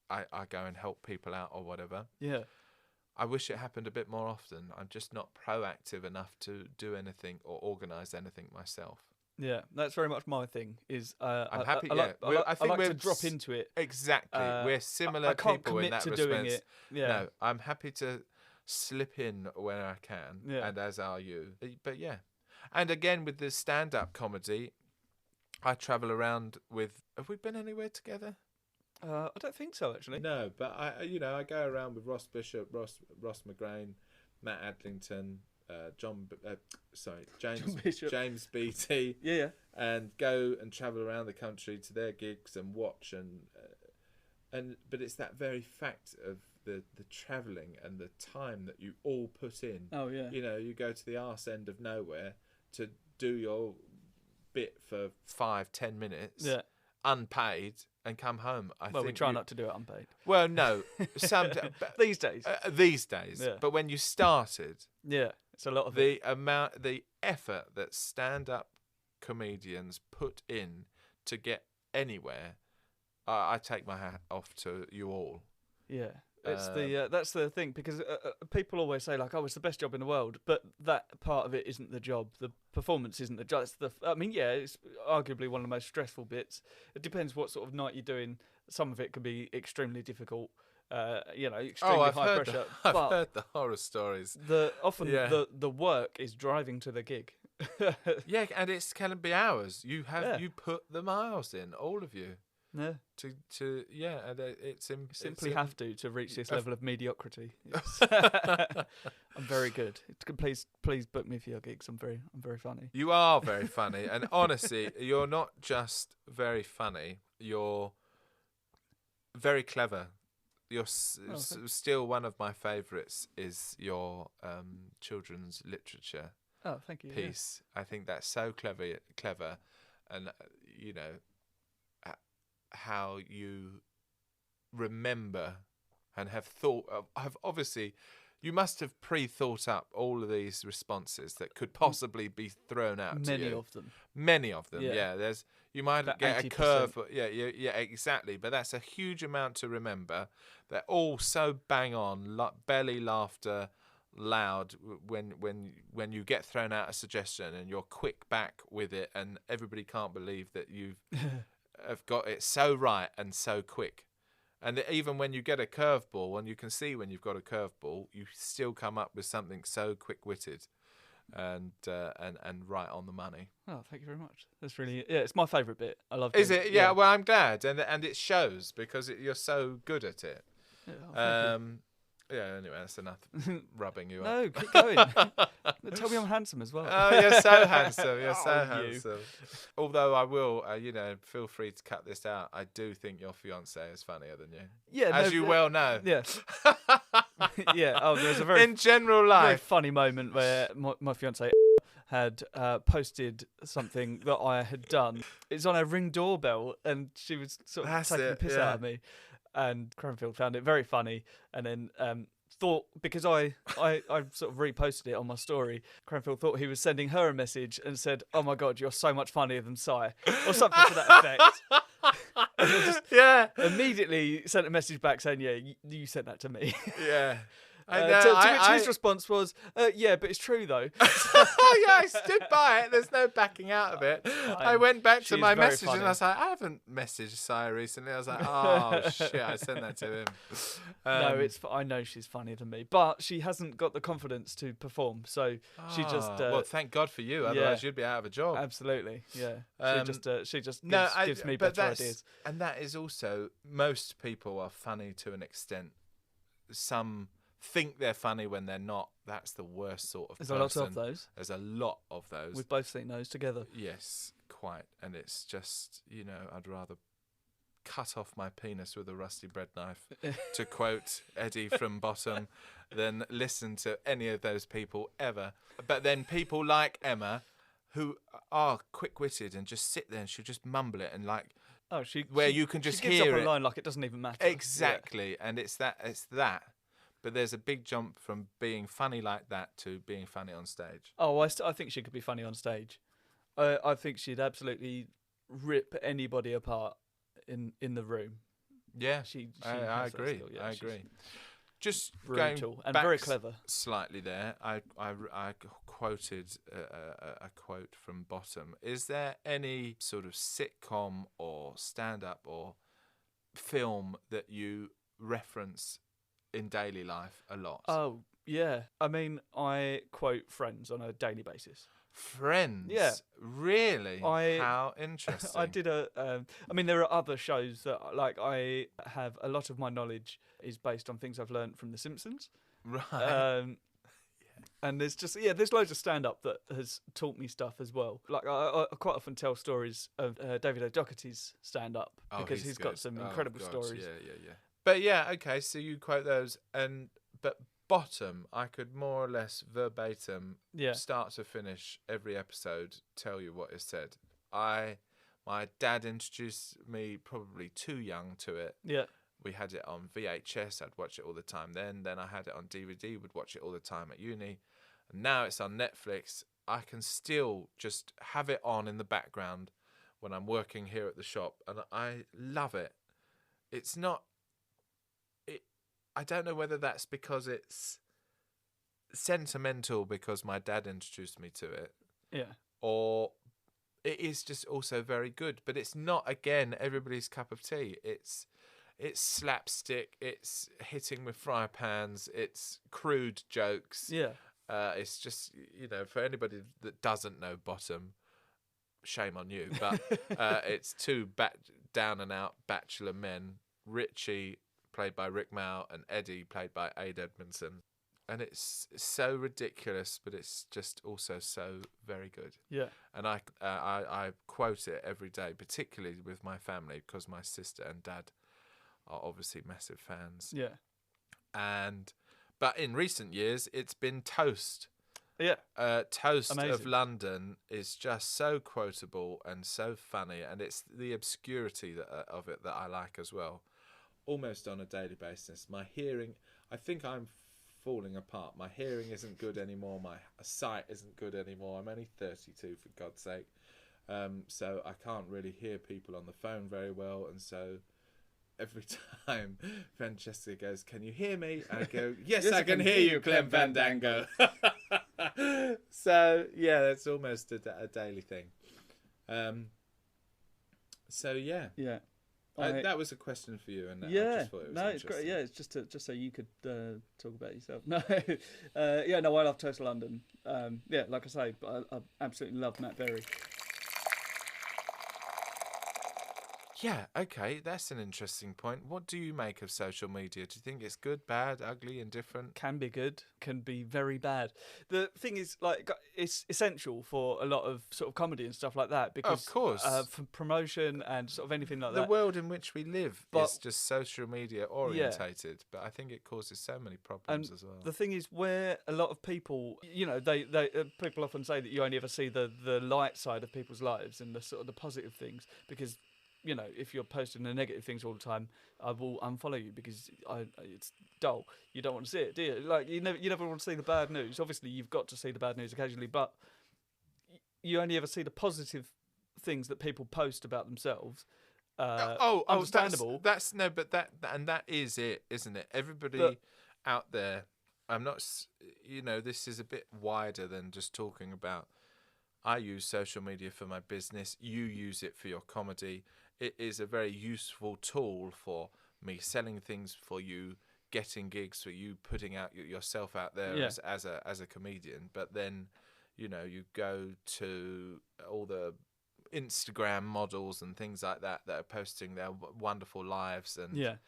I go and help people out or whatever. Yeah. I wish it happened a bit more often. I'm just not proactive enough to do anything or organise anything myself. Yeah, that's very much my thing. I'm happy. I think we're to drop into it. Exactly, we're similar I can't people in commit that to respect. doing it. Yeah. No, I'm happy to slip in when I can, Yeah. and as are you. But yeah. And again, with the stand-up comedy, I travel around with. Have we been anywhere together? I don't think so, actually. No, but I go around with Ross Bishop, Ross McGrain, Matt Adlington, James Beattie. Yeah. And go and travel around the country to their gigs and watch but it's that very fact of the travelling and the time that you all put in. Oh yeah. You go to the arse end of nowhere to do your bit for 5-10 minutes, unpaid, and come home. I think we try not to do it unpaid. Well, no, these days. Yeah. But when you started, it's a lot of the effort that stand-up comedians put in to get anywhere, I take my hat off to you all. Yeah. It's that's the thing, because people always say, like, oh, it's the best job in the world, but that part of it isn't the job. The performance isn't the job. It's arguably one of the most stressful bits. It depends what sort of night you're doing. Some of it can be extremely difficult, extremely high pressure. I've heard the horror stories. The work is driving to the gig. Yeah, and it can be hours. You put the miles in, all of you. Yeah. And it's simply have to reach this level of mediocrity. I'm very good. Please book me for your gigs. I'm very funny. You are very funny, and honestly, you're not just very funny. You're very clever. You're still one of my favourites. Is your children's literature? Oh, thank you. Piece. Yeah. I think that's so clever, and how you remember and have obviously you must have pre-thought up all of these responses that could possibly be thrown out to you. Many of them. Yeah. You might get 80%. A curve. Yeah, exactly. But that's a huge amount to remember. They're all so bang on, belly laughter, loud when you get thrown out a suggestion and you're quick back with it, and everybody can't believe that you've have got it so right and so quick. And even when you get a curveball, and you can see when you've got a curveball, you still come up with something so quick-witted and right on the money. Oh, thank you very much. That's really it's my favourite bit. I love it. Is it? Yeah. Well, I'm glad, and it shows because you're so good at it. Yeah, thank you. Yeah, anyway, that's enough rubbing you up. No, keep going. Tell me I'm handsome as well. Oh, you're so handsome. You're so handsome. You. Although I will, feel free to cut this out. I do think your fiancé is funnier than you. Yeah, as you well know. Yeah. Yeah. Oh, there's a very in general life very funny moment where my fiancé had posted something that I had done. It's on her Ring doorbell, and she was sort of taking the piss out of me. And Cranfield found it very funny, and then thought, because I sort of reposted it on my story, Cranfield thought he was sending her a message and said, "Oh my God, you're so much funnier than Si," or something to that effect. And immediately sent a message back saying, "Yeah, you sent that to me." Yeah. To which his response was, "Yeah, but it's true though." Yeah, I stood by it. There's no backing out of it. I went back to She's my very message funny. and I was like, I haven't messaged Saya recently. I was like, oh shit, I sent that to him. No, I know she's funnier than me, but she hasn't got the confidence to perform. So she just. Well, thank God for you. Otherwise, you'd be out of a job. Absolutely, yeah. She just gives me but better ideas. And that is also, most people are funny to an extent. Some think they're funny when they're not. That's the worst sort of person. There's a lot of those. There's a lot of those. We've both seen those together. Yes, quite. And it's just, I'd rather cut off my penis with a rusty bread knife, to quote Eddie from Bottom, than listen to any of those people ever. But then people like Emma, who are quick-witted and just sit there and she'll just mumble it and like... you can just she gives hear up a it. line like it doesn't even matter. Exactly, yeah. And it's that. But there's a big jump from being funny like that to being funny on stage. Oh, I think she could be funny on stage. I think she'd absolutely rip anybody apart in the room. Yeah, I agree. I agree. Just brutal going and back very clever. Slightly there, I quoted a quote from Bottom. Is there any sort of sitcom or stand-up or film that you reference in daily life a lot? Oh, yeah. I mean, I quote Friends on a daily basis. Friends? Yeah. Really? How interesting. I did I mean, there are other shows that, like, I have a lot of my knowledge is based on things I've learned from The Simpsons. Right. And there's loads of stand-up that has taught me stuff as well. Like, I quite often tell stories of David O'Doherty's stand-up because he's got some incredible stories. Yeah. But yeah, okay, so you quote those, but Bottom, I could more or less verbatim, start to finish every episode, tell you what is said. My dad introduced me probably too young to it. Yeah. We had it on VHS, I'd watch it all the time then I had it on DVD, would watch it all the time at uni. And now it's on Netflix. I can still just have it on in the background when I'm working here at the shop, and I love it. It's not... I don't know whether that's because it's sentimental because my dad introduced me to it. Yeah. Or it is just also very good. But it's not, again, everybody's cup of tea. It's slapstick. It's hitting with fry pans. It's crude jokes. Yeah. It's just, for anybody that doesn't know Bottom, shame on you. But it's two down-and-out bachelor men, Richie, played by Rick Mao, and Eddie, played by Ade Edmondson. And it's so ridiculous, but it's just also so very good. Yeah. And I quote it every day, particularly with my family, because my sister and dad are obviously massive fans. Yeah. But in recent years, it's been Toast. Yeah. Toast Amazing. Of London is just so quotable and so funny, and it's the obscurity of it that I like as well. Almost on a daily basis. My hearing, I think I'm falling apart. My hearing isn't good anymore. My sight isn't good anymore. I'm only 32, for God's sake. So I can't really hear people on the phone very well. And so every time Francesca goes, "Can you hear me?" I go, yes, I can hear you, Clem Fandango. So, yeah, that's almost a daily thing. So, yeah. Yeah. That was a question for you, and I just thought it was it's great. Yeah, it's just so you could talk about yourself. No, I love Toast London. Like I say, I absolutely love Matt Berry. Yeah, okay, that's an interesting point. What do you make of social media? Do you think it's good, bad, ugly, indifferent? Can be good, can be very bad. The thing is, like, it's essential for a lot of sort of comedy and stuff like that because, of course, for promotion and sort of anything like that. The world in which we live is just social media orientated, but I think it causes so many problems as well. The thing is, where a lot of people, people often say that you only ever see the light side of people's lives and the sort of the positive things because, if you're posting the negative things all the time, I will unfollow you because it's dull. You don't want to see it, do you? Like you never want to see the bad news. Obviously, you've got to see the bad news occasionally, but you only ever see the positive things that people post about themselves. understandable. That's no, but that is it, isn't it? Everybody But- out there. I'm not. This is a bit wider than just talking about. I use social media for my business. You use it for your comedy. It is a very useful tool for me selling things for you, getting gigs for you, putting out yourself out there as a comedian. But then, you go to all the Instagram models and things like that are posting their wonderful lives and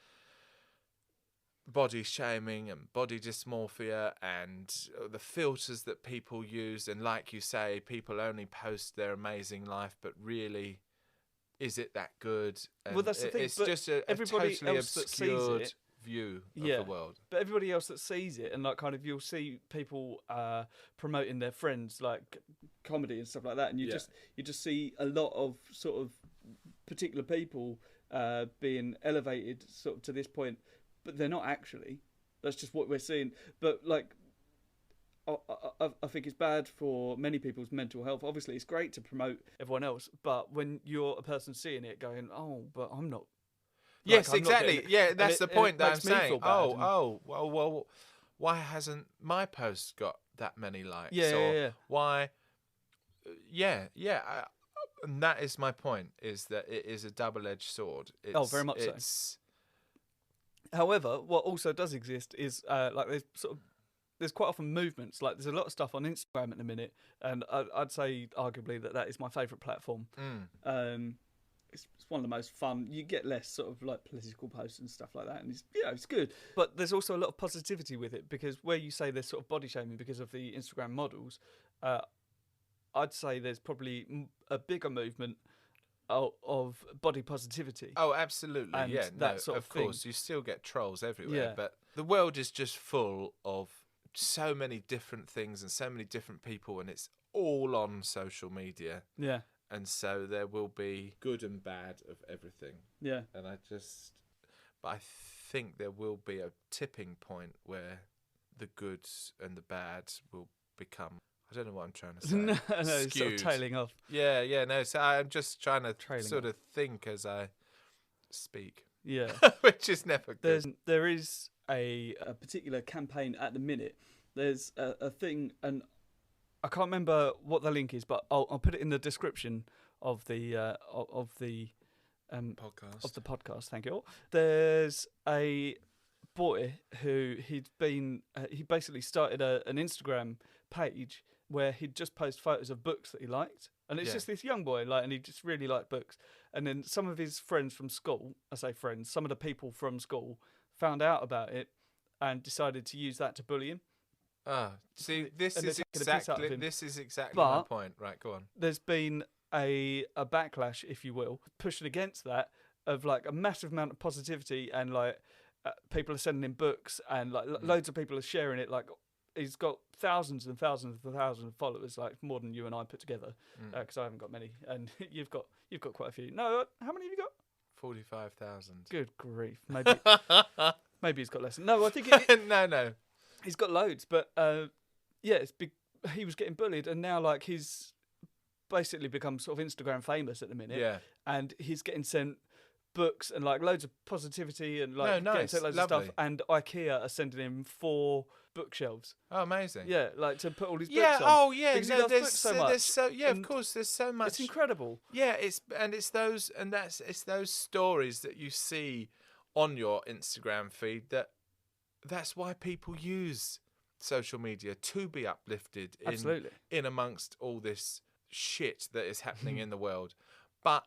body shaming and body dysmorphia and the filters that people use. And like you say, people only post their amazing life, but really, is it that good? And well, that's the thing. It's but just a everybody totally else that sees obscured it, view of the world. But everybody else that sees it, and like kind of, you'll see people promoting their friends like comedy and stuff like that, and you just see a lot of sort of particular people being elevated sort of to this point, but they're not actually. That's just what we're seeing. But like, I think it's bad for many people's mental health. Obviously, it's great to promote everyone else, but when you're a person seeing it, going, "Oh, but I'm not." Yes, I'm not exactly. getting it. Yeah, that's the point that I'm makes me saying. feel bad. Well, why hasn't my post got that many likes? Yeah. Why? And that is my point. Is that it is a double-edged sword. Very much so. However, what also does exist is there's quite often movements. Like, there's a lot of stuff on Instagram at the minute, and I'd say arguably that is my favourite platform. It's one of the most fun. You get less sort of like political posts and stuff like that, and it's good. But there's also a lot of positivity with it, because where you say there's sort of body shaming because of the Instagram models, I'd say there's probably a bigger movement of body positivity. Oh, absolutely. And that sort of course, thing. You still get trolls everywhere, Yeah. but the world is just full of so many different things and so many different people, and it's all on social media. Yeah. And so there will be good and bad of everything. Yeah. And but I think there will be a tipping point where the goods and the bads will become, I don't know what I'm trying to say. no, it's sort of skewed. tailing off. No, so I'm just trying to Trailing of think as I speak. Yeah. Which is never good. There is a particular campaign at the minute. There's a thing, and I can't remember what the link is, but I'll put it in the description of the podcast. Thank you. There's a boy who he basically started an Instagram page where he'd just post photos of books that he liked, and it's just this young boy, and he just really liked books. And then some of his friends from school, I say friends, some of the people from school found out about it and decided to use that to bully him. See, this is exactly But my point. Right, go on. There's been a backlash, if you will, pushing against that, of like a massive amount of positivity, and like people are sending him books, and like loads of people are sharing it. Like, he's got thousands and thousands of followers, like more than you and I put together, because I haven't got many, and you've got quite a few. No, how many have you got? 45,000. Good grief, maybe he's got less. No, I think no. He's got loads, but it's big. He was getting bullied, and now like he's basically become sort of Instagram famous at the minute. Yeah, and he's getting sent books and like loads of positivity and like nice. getting sent loads Lovely. of stuff. And IKEA are sending him 4 bookshelves. Oh, amazing. Yeah, like to put all his books on. Oh, yeah. Because he loves books so much. Of course, there's so much. It's incredible. Yeah, it's those stories that you see on your Instagram feed that's why people use social media, to be uplifted in amongst all this shit that is happening in the world. But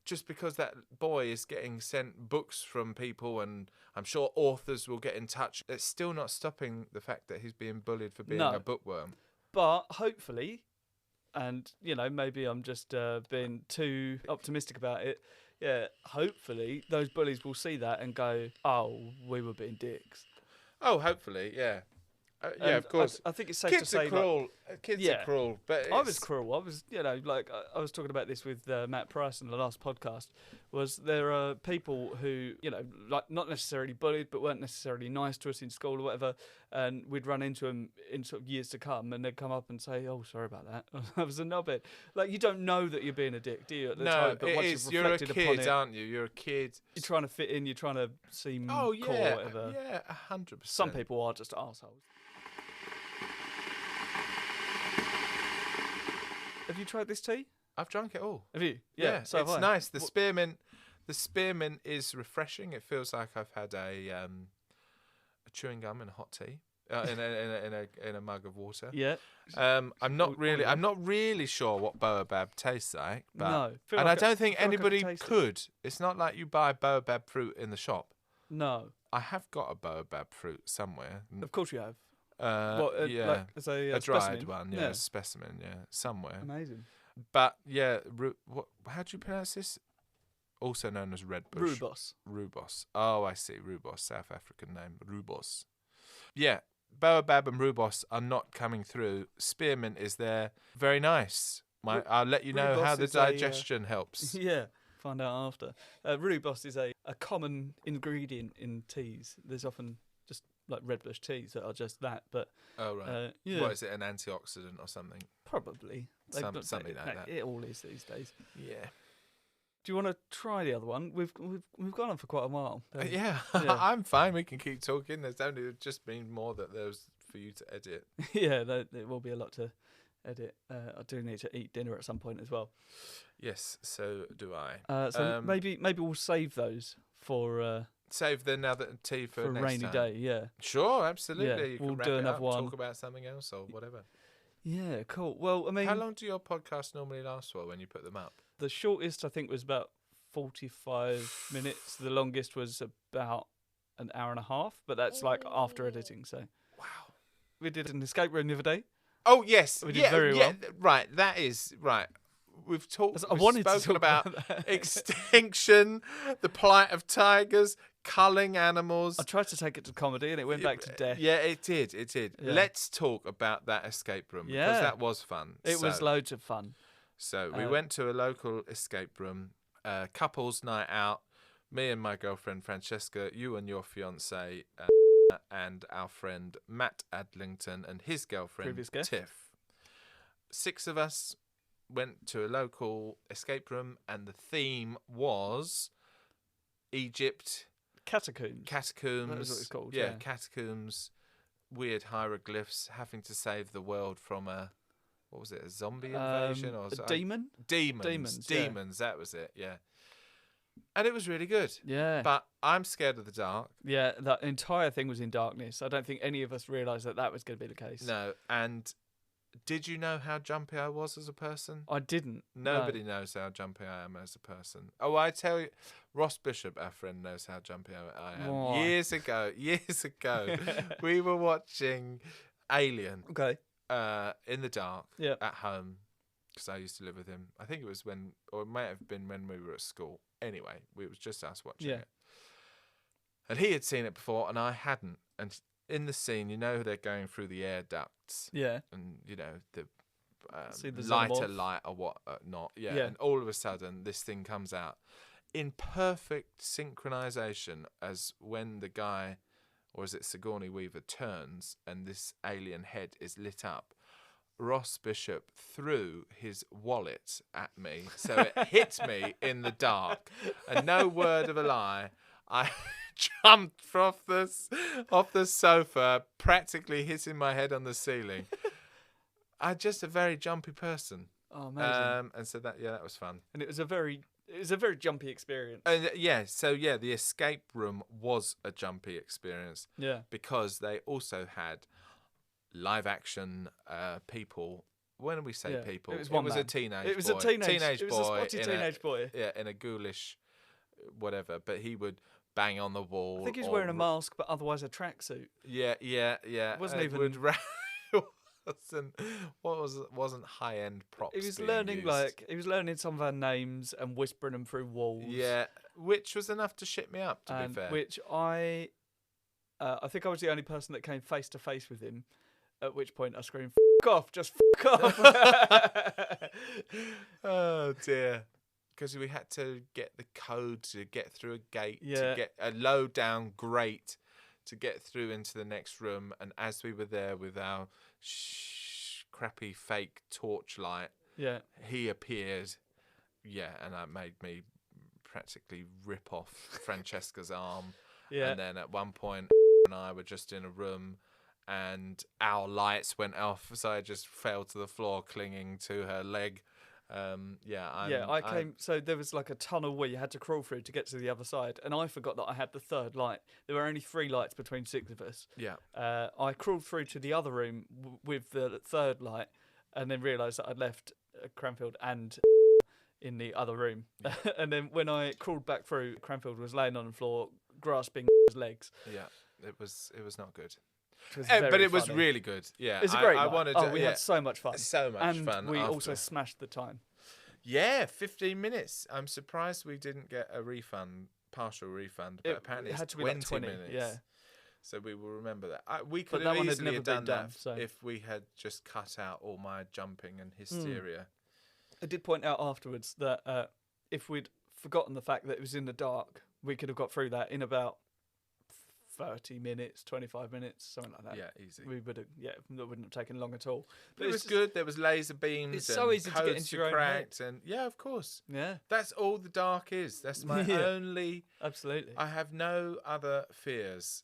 just because that boy is getting sent books from people, and I'm sure authors will get in touch, it's still not stopping the fact that he's being bullied for being a bookworm. But hopefully, and maybe I'm just being too optimistic about it, hopefully those bullies will see that and go, oh, we were being dicks. Oh, hopefully, yeah. Of course. I think it's safe Kids to say are cruel. Kids are cruel. But I was cruel. I was, I was talking about this with Matt Price in the last podcast, was there are people who, like not necessarily bullied, but weren't necessarily nice to us in school or whatever, and we'd run into them in sort of years to come, and they'd come up and say, "Oh, sorry about that. I was a knobhead." Like, you don't know that you're being a dick, do you, at the time? But once you've reflected you're a upon kid, it, aren't you? You're a kid. you're trying to fit in, you're trying to seem Oh, cool or yeah. whatever. Yeah, 100%. Some people are just assholes. Have you tried this tea? I've drunk it all. Have you? Yeah, so have it's I. nice. The spearmint is refreshing. It feels like I've had a chewing gum in a hot tea, in a mug of water. Yeah. I'm not really sure what baobab tastes like, but No. I don't think feel like I anybody taste it. could. It's not like you buy baobab fruit in the shop. No. I have got a baobab fruit somewhere. Of course you have. Yeah, Like, as a a dried specimen? one. Yeah, a specimen. Yeah, somewhere. Amazing. But yeah, how do you pronounce this? Also known as red bush. Rooibos. Oh, I see. Rooibos, South African name. Rooibos. Yeah, baobab and rooibos are not coming through. Spearmint is there. Very nice. I'll let you know how the digestion helps. Yeah. Find out after. Rooibos is a common ingredient in teas. There's often just like red bush teas that are just that, but Oh, right. yeah. What is it, an antioxidant or something? Probably. Something like that. It all is these days. Yeah. Do you want to try the other one? We've gone on for quite a while. Yeah, Yeah. I'm fine. We can keep talking. There's only just been more that there's for you to edit. Yeah, there will be a lot to edit. I do need to eat dinner at some point as well. Yes, so do I. So maybe we'll save those for Save the another tea for a next rainy time. day. Yeah. Sure, absolutely. Yeah, You can we'll wrap do it another up, one. talk about something else or whatever. Yeah, cool. Well, I mean, How long do your podcasts normally last for when you put them up? the shortest I think was about 45 minutes. The longest was about an hour and a half, but that's like after editing. So Wow. we did an escape room the other day. Oh, yes. We did very well. Right, that is right. We've talked. I wanted to spoken talk about that. extinction, the plight of tigers, culling animals. I tried to take it to comedy and it went back to death. Yeah, it did. It did. Yeah. Let's talk about that escape room because Yeah. that was fun. It was loads of fun. So we went to a local escape room, couples night out. Me and my girlfriend Francesca, you and your fiance, and our friend Matt Adlington and his girlfriend Previous guest. Tiff. 6 of us went to a local escape room, and the theme was Egypt, Catacombs. catacombs. That was what it's called, Yeah, yeah. catacombs, weird hieroglyphs, having to save the world from a zombie invasion or a demon? Demons, yeah. that was it, yeah. And it was really good. Yeah. But I'm scared of the dark. Yeah, that entire thing was in darkness. I don't think any of us realised that was going to be the case. No, and did you know how jumpy I was as a person? I didn't. Nobody knows how jumpy I am as a person. Oh, I tell you, Ross Bishop, our friend, knows how jumpy I am. Why? Years ago, we were watching Alien Okay. in the dark Yeah. at home because I used to live with him. I think it was or it might have been when we were at school. Anyway, it was just us watching Yeah. it. And he had seen it before and I hadn't. And in the scene, they're going through the air ducts. Yeah. And the See the lighter xenomorph? light or what not. Yeah. Yeah. And all of a sudden, this thing comes out in perfect synchronization as when the guy, or is it Sigourney Weaver, turns and this alien head is lit up. Ross Bishop threw his wallet at me, so it hit me in the dark. And no word of a lie, I jumped off the sofa, practically hitting my head on the ceiling. I'm just a very jumpy person. Oh, amazing. And so that was fun. And it was a very jumpy experience. And the escape room was a jumpy experience Yeah. because they also had live action people. When we say Yeah, people, it was one a man. teenage It was boy. a teenage boy. It was a spotty teenage boy. Yeah, in a ghoulish whatever. But he would bang on the wall. I think he was wearing a mask, but otherwise a tracksuit. Yeah. It wasn't It even- wasn't high end props. He was being learning used. some of our names and whispering them through walls. Yeah, which was enough to shit me up. To be fair, Which I think I was the only person that came face to face with him. At which point I screamed, "F*** off! Just f*** off!" Oh dear. because we had to get the code to get through a gate, Yeah. to get a low down grate to get through into the next room. And as we were there with our crappy fake torchlight, Yeah. he appeared. Yeah, and that made me practically rip off Francesca's arm. Yeah. And then at one point, and I were just in a room, and our lights went off, so I just fell to the floor, clinging to her leg. I came. So there was like a tunnel where you had to crawl through to get to the other side, and I forgot that I had the third light. There were only 3 lights between 6 of us. Yeah. I crawled through to the other room with the third light, and then realised that I'd left Cranfield and in the other room. Yeah. And then when I crawled back through, Cranfield was laying on the floor, grasping his legs. Yeah, it was not good. Which was But very it was funny. really good. Yeah, It's a great I night. wanted Oh, to, we had so much fun. So much and fun. we after. also smashed the time. Yeah, 15 minutes. I'm surprised we didn't get a refund, partial refund, but apparently it had it's to be like 20 20 minutes. yeah. So we will remember that. We But could that have one had easily never have been done done, that so- if we had just cut out all my jumping and hysteria. I did point out afterwards that if we'd forgotten the fact that it was in the dark, we could have got through that in about 30 minutes, 25 minutes, something like that. Yeah, easy. We would have, that wouldn't have taken long at all. But it was it's good. There was laser beams. it's and so easy to get codes into your own cracked, and yeah, of course. Yeah, That's all the dark is. That's my Yeah. only. absolutely. I have no other fears.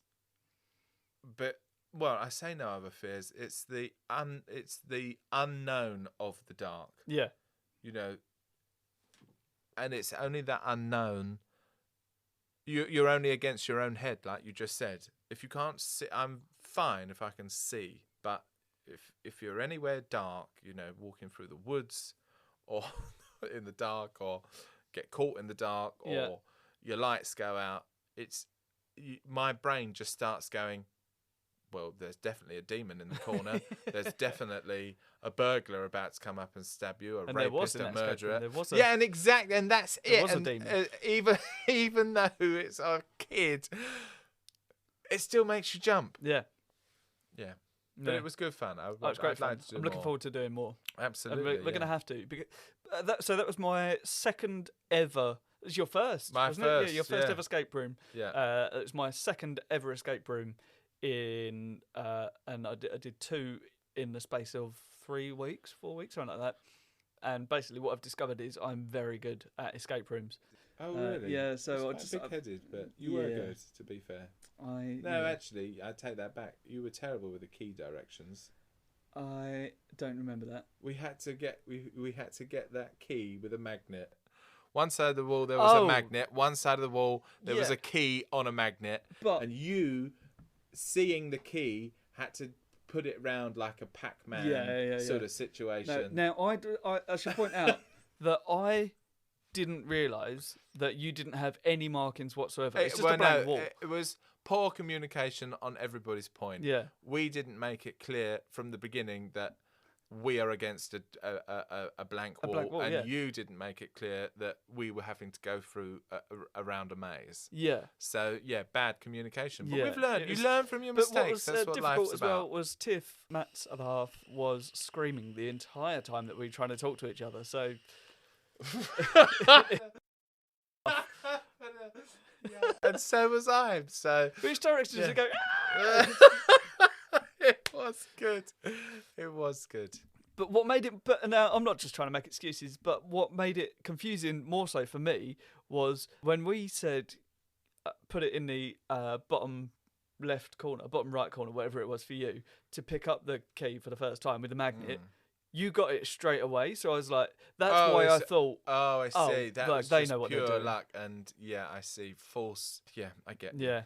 But well, I say no other fears. It's the unknown of the dark. Yeah, You know. And it's only that unknown. You're only against your own head, like you just said. If you can't see, I'm fine if I can see. But if you're anywhere dark, walking through the woods, or in the dark, or get caught in the dark, or Yeah. your lights go out, my brain just starts going, well, there's definitely a demon in the corner. There's definitely a burglar about to come up and stab you, a And there was rapist, in a that escape murderer. room, there was and that's there it. was a And, demon. even though it's a kid, it still makes you jump. yeah. Yeah. But Yeah. it was good fun. Oh, it's great I'd fun. like to do I'm looking more. forward to doing more. Absolutely. And we're going to have to. Because, that was my second ever. It was your first. My wasn't it? first, Yeah, your first yeah. ever escape room. Yeah. It was my second ever escape room and I did 2 in the space of 3 weeks, 4 weeks, something like that. And basically, what I've discovered is I'm very good at escape rooms. Oh, really? yeah, so I It's just- quite big-headed, but you were yeah. good, to be fair. I No, actually, I take that back. You were terrible with the key directions. I don't remember that. We had to get that key with a magnet. One side of the wall there was a Oh. magnet. One side of the wall there was Yeah. a key on a magnet. But And you, seeing the key, had to put it round like a Pac-Man Yeah. sort of situation. now I should point out that I didn't realise that you didn't have any markings whatsoever. It's just a blank wall. It was poor communication on everybody's point. Yeah. We didn't make it clear from the beginning that we are against a blank wall, blank wall, and yeah. you didn't make it clear that we were having to go through around a maze. Yeah. So yeah, bad communication. But Yeah, we've learned. it You was- learn from your But what mistakes. was That's what difficult life's as well about. was Tiff, Matt's other half, was screaming the entire time that we were trying to talk to each other. So And so was I. So which direction does Yeah. it go? it was good. It was good. But what made it? But now I'm not just trying to make excuses. But what made it confusing more so for me was when we said put it in the bottom left corner, bottom right corner, whatever it was for you, to pick up the key for the first time with the magnet. You got it straight away, so I was like, "That's Oh, why I it's- thought." Oh, I Oh, see. That like, was they just know what they're pure doing. luck, and yeah, I see. False. Yeah, I get. you. Yeah.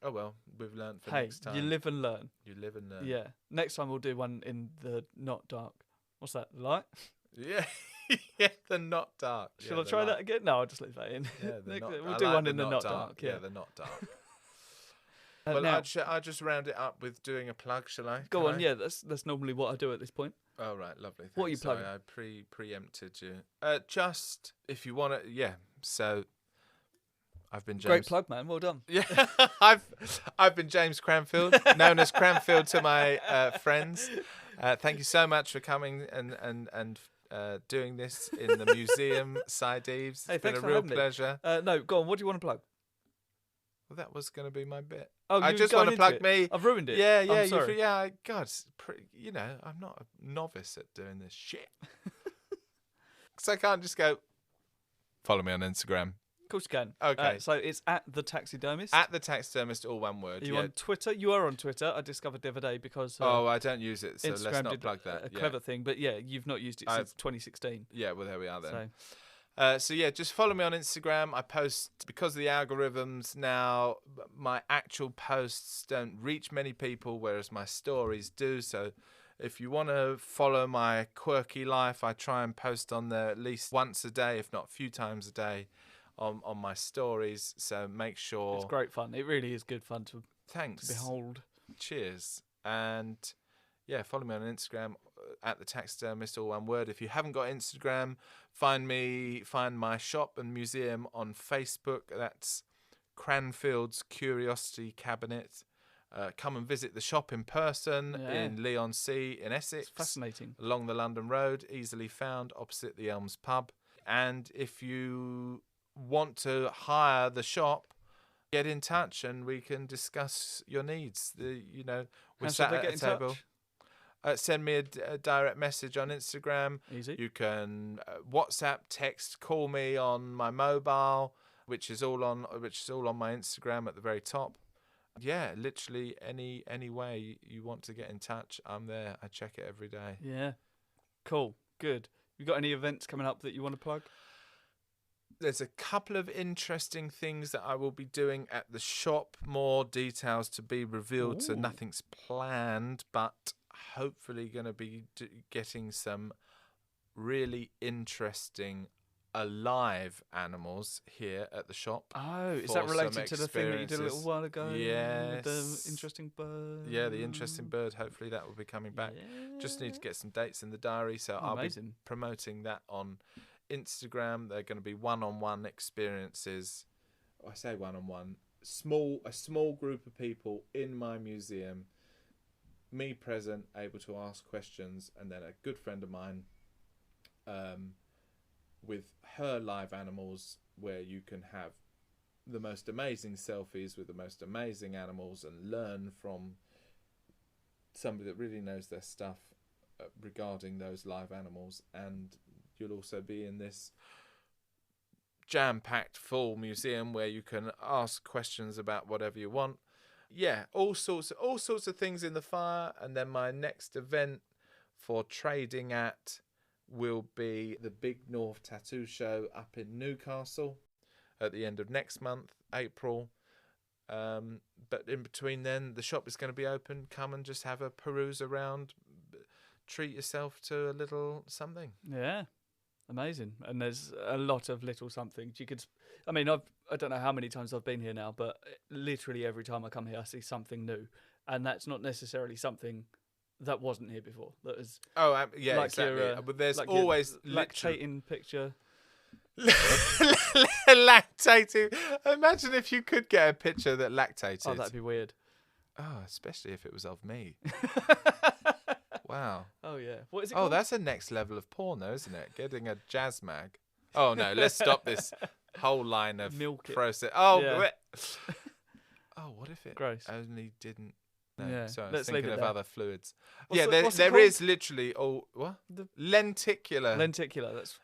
Oh well, we've learned for Hey, next time. you live and learn. You live and learn. Yeah. Next time we'll do one in the not dark. What's that? Light? Yeah. Yeah, the not dark. Shall I try that again? No, I'll just leave that in. Yeah, the not, We'll I do like one in the not dark. Yeah, Yeah. the not dark. Now, Well, I'll just round it up with doing a plug, shall I? go Can on. I? Yeah, that's normally what I do at this point. Oh right, lovely. What are you Thanks. plugging? Sorry, I preempted you. Just if you want to, yeah. So I've been James. Great plug, man. Well done. Yeah, I've been James Cranfield, known as Cranfield to my friends. Thank you so much for coming and doing this in the museum, Deaves. Hey, It's been thanks a for real having me. pleasure. No, go on. What do you want to plug? Well, that was going to be my bit. Oh, I you just going want to into plug it? me. I've ruined it. Yeah, I'm sorry. God, it's you know, I'm not a novice at doing this shit. So I can't just go, follow me on Instagram. Of course you can. Okay. So it's at the taxidermist. At the taxidermist, all one word. Are you yeah. on Twitter? You are on Twitter. I discovered the other day because Oh, I don't use it, so Instagram let's not did plug that. a clever thing. But yeah, you've not used it since 2016. Yeah, well, there we are then. So So yeah, just follow me on Instagram. I post, because of the algorithms now, my actual posts don't reach many people, whereas my stories do. So if you want to follow my quirky life, I try and post on there at least once a day, if not a few times a day, on my stories. So make sure. it's great fun. It really is good fun to Thanks. behold. Cheers. And yeah, follow me on Instagram at the taxidermist, all one word. If you haven't got Instagram, find my shop and museum on Facebook. That's Cranfield's Curiosity Cabinet. Come and visit the shop in person in Leigh-on-Sea in Essex. It's fascinating. Along the London Road, easily found opposite the Elms pub. And if you want to hire the shop, get in touch and we can discuss your needs. We're How sat should they at get a in table. touch? Send me a direct message on Instagram. Easy. You can WhatsApp, text, call me on my mobile, which is all on my Instagram at the very top. Yeah, literally any way you want to get in touch, I'm there. I check it every day. Yeah. Cool. Good. You got any events coming up that you want to plug? There's a couple of interesting things that I will be doing at the shop. More details to be revealed, so nothing's planned, but hopefully going to be getting some really interesting alive animals here at the shop. Oh, is for that related some to the thing that you did a little experiences. while ago? Yes. The interesting bird. Yeah, the interesting bird. Hopefully that will be coming back. Just need to get some dates in the diary, so I'll be promoting that on Instagram. They're going to be one-on-one experiences. I say one-on-one. A small group of people in my museum, me present, able to ask questions, and then a good friend of mine with her live animals, where you can have the most amazing selfies with the most amazing animals and learn from somebody that really knows their stuff regarding those live animals. And you'll also be in this jam-packed full museum where you can ask questions about whatever you want. Yeah, all sorts of things in the fire. And then my next event for trading at will be the Big North Tattoo Show up in Newcastle at the end of next month, April. But in between then, the shop is going to be open. Come and just have a peruse around. Treat yourself to a little something. Yeah, amazing. And there's a lot of little somethings you could. I mean, I don't know how many times I've been here now, but literally every time I come here, I see something new, and that's not necessarily something that wasn't here before. That is. Oh, yeah, like exactly. But there's like always lactating picture. Lactating. Imagine if you could get a picture that lactated. Oh, that'd be weird. Oh, especially if it was of me. Wow. Oh yeah. What is it Oh, called? that's a next level of porn, though, isn't it? Getting a jazz mag. Oh no, let's stop this whole line of Milk it. process. Oh, Yeah. oh, what if it Gross. only didn't? No, Yeah, sorry, I was let's leave thinking it of there. other fluids. What's Yeah, it- there what's it there called? is literally lenticular. Lenticular. That's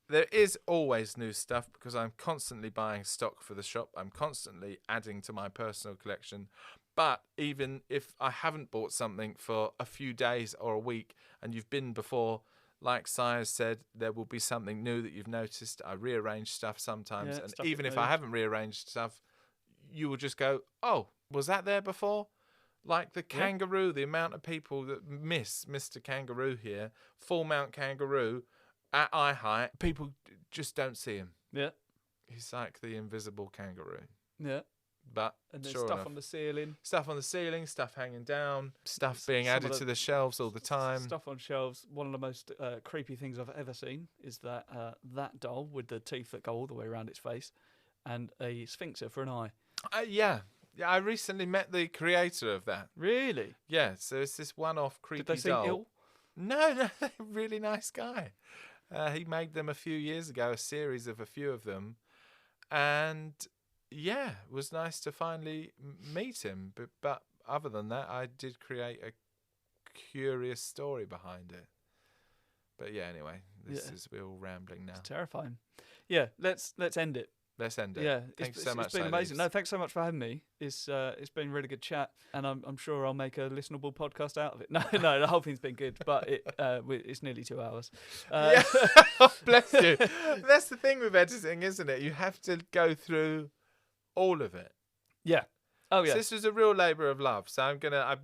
There is always new stuff because I'm constantly buying stock for the shop. I'm constantly adding to my personal collection. But even if I haven't bought something for a few days or a week and you've been before, like Sire said, there will be something new that you've noticed. I rearrange stuff sometimes. Yeah, and stuff even that if I moved. haven't rearranged stuff, you will just go, oh, was that there before? Like the kangaroo, the amount of people that miss Mr. Kangaroo here, full mount kangaroo at eye height, people just don't see him. yeah. He's like the invisible kangaroo. Yeah. But And there's sure stuff enough. on the ceiling. Stuff on the ceiling, stuff hanging down, stuff S- being some of added the- to the shelves all the time. Stuff on shelves. One of the most creepy things I've ever seen is that doll with the teeth that go all the way around its face, and a sphincter for an eye. Yeah, I recently met the creator of that. Really? Yeah, so it's this one-off creepy Did they seem doll. ill? No, really nice guy. He made them a few years ago, a series of a few of them, and yeah, it was nice to finally meet him. But other than that, I did create a curious story behind it. But yeah, anyway, we're all rambling now. It's terrifying. Yeah, let's end it. Let's end it. Yeah, Thanks so much. It's been amazing. No, thanks so much for having me. It's been really good chat, and I'm sure I'll make a listenable podcast out of it. No, the whole thing's been good, but it's nearly 2 hours. Yeah, bless you. That's the thing with editing, isn't it? You have to go through all of it. Yeah. Oh yeah. So this was a real labour of love. So I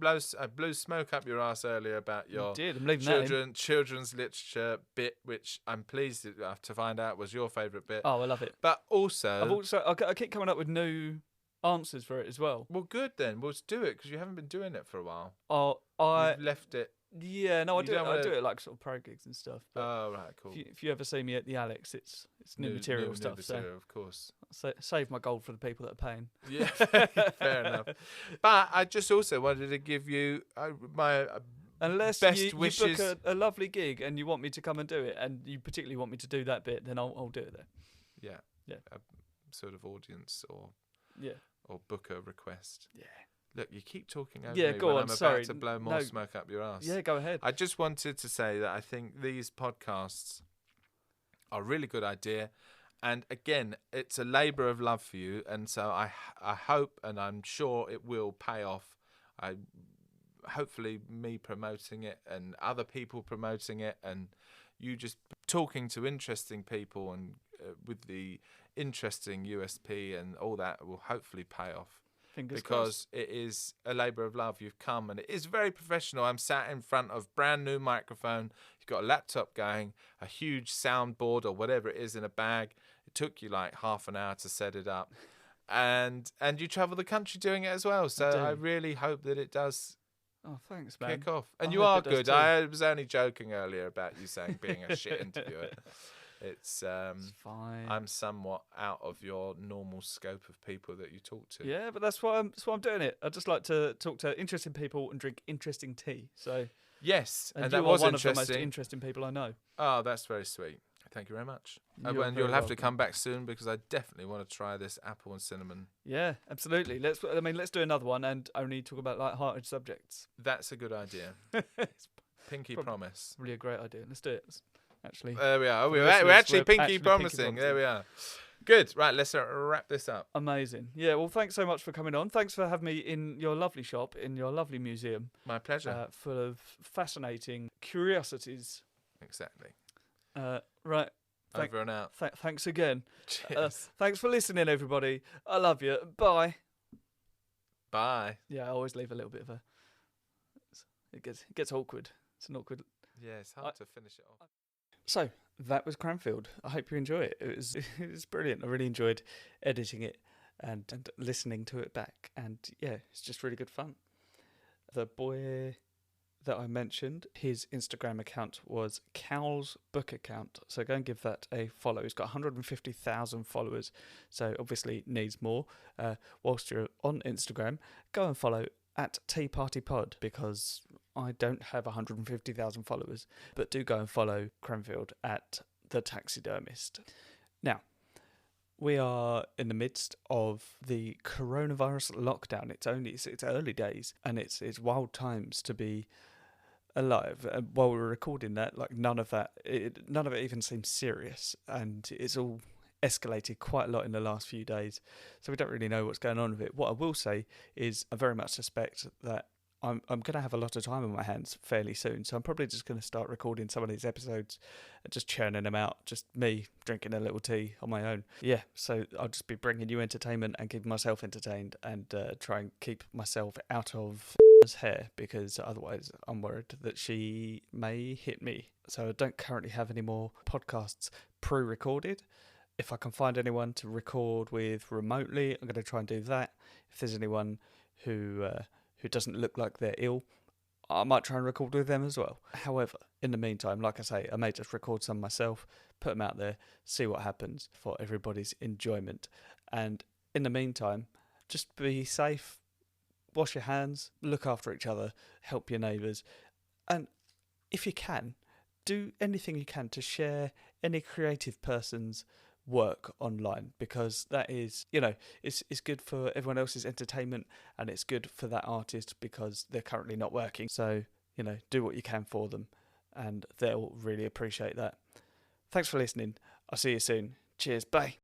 blew smoke up your ass earlier about your I'm leaving children's literature bit, which I'm pleased to find out was your favourite bit. Oh, I love it. But also, I keep coming up with new answers for it as well. Well, good then. We'll do it because you haven't been doing it for a while. Oh, You've left it. Yeah, no, I do it like sort of pro gigs and stuff. But oh right, cool. If you ever see me at the Alex, it's new material stuff. New material, of course. So save my gold for the people that are paying. Yeah, fair enough. But I just also wanted to give you my unless best you wishes. book a lovely gig and you want me to come and do it, and you particularly want me to do that bit, then I'll do it there. Yeah. A sort of audience or booker request. Yeah. Look, you keep talking over me when on, I'm sorry. about to blow more smoke up your ass. Yeah, go ahead. I just wanted to say that I think these podcasts are a really good idea. And again, it's a labour of love for you. And so I hope, and I'm sure it will pay off. Hopefully me promoting it and other people promoting it and you just talking to interesting people and with the interesting USP and all that will hopefully pay off. Because it is a labour of love. You've come and it is very professional. I'm sat in front of brand new microphone. You've got a laptop going, a huge soundboard or whatever it is in a bag. It took you like half an hour to set it up. And you travel the country doing it as well. So I really hope that it does thanks, man. kick off. And you are good. I was only joking earlier about you saying being a shit interviewer. It's fine. I'm somewhat out of your normal scope of people that you talk to. Yeah, but that's why I'm doing it. I just like to talk to interesting people and drink interesting tea. So yes, and that was one interesting. of the most interesting people I know. Oh, that's very sweet. Thank you very much. And you'll have to come back soon because I definitely want to try this apple and cinnamon. Yeah, absolutely. Let's do another one and only talk about light-hearted subjects. That's a good idea. Pinky promise. Really a great idea. Let's do it. Actually, there we are. We're actually pinky promising. There we are. Good. Right, let's wrap this up. Amazing. Yeah, well, thanks so much for coming on. Thanks for having me in your lovely shop, in your lovely museum. My pleasure. Full of fascinating curiosities. Exactly. Right. Over and out. Thanks again. Cheers. Thanks for listening, everybody. I love you. Bye. Bye. Yeah, I always leave a little bit of a... It gets awkward. It's an awkward... Yeah, it's hard to finish it off. So that was Cranfield. I hope you enjoy it. It was brilliant. I really enjoyed editing it and listening to it back. And yeah, it's just really good fun. The boy that I mentioned, his Instagram account was Cowl's Book Account. So go and give that a follow. He's got 150,000 followers. So obviously needs more. Whilst you're on Instagram, go and follow at tpartypod because I don't have 150,000 followers, but do go and follow Cranfield at the taxidermist. Now, we are in the midst of the coronavirus lockdown. It's early days and it's wild times to be alive. And while we're recording that, like none of it even seems serious, and it's all escalated quite a lot in the last few days, so we don't really know what's going on with it. What I will say is I very much suspect that I'm going to have a lot of time on my hands fairly soon, so I'm probably just going to start recording some of these episodes and just churning them out, just me drinking a little tea on my own. Yeah, so I'll just be bringing you entertainment and keeping myself entertained and try and keep myself out of hair, because otherwise I'm worried that she may hit me. So I don't currently have any more podcasts pre-recorded. If I can find anyone to record with remotely, I'm going to try and do that. If there's anyone who doesn't look like they're ill, I might try and record with them as well. However, in the meantime, like I say, I may just record some myself, put them out there, see what happens for everybody's enjoyment. And in the meantime, just be safe, wash your hands, look after each other, help your neighbours. And if you can, do anything you can to share any creative person's work online, because that is, it's good for everyone else's entertainment, and it's good for that artist because they're currently not working. So, do what you can for them, and they'll really appreciate that. Thanks for listening. I'll see you soon. Cheers. Bye.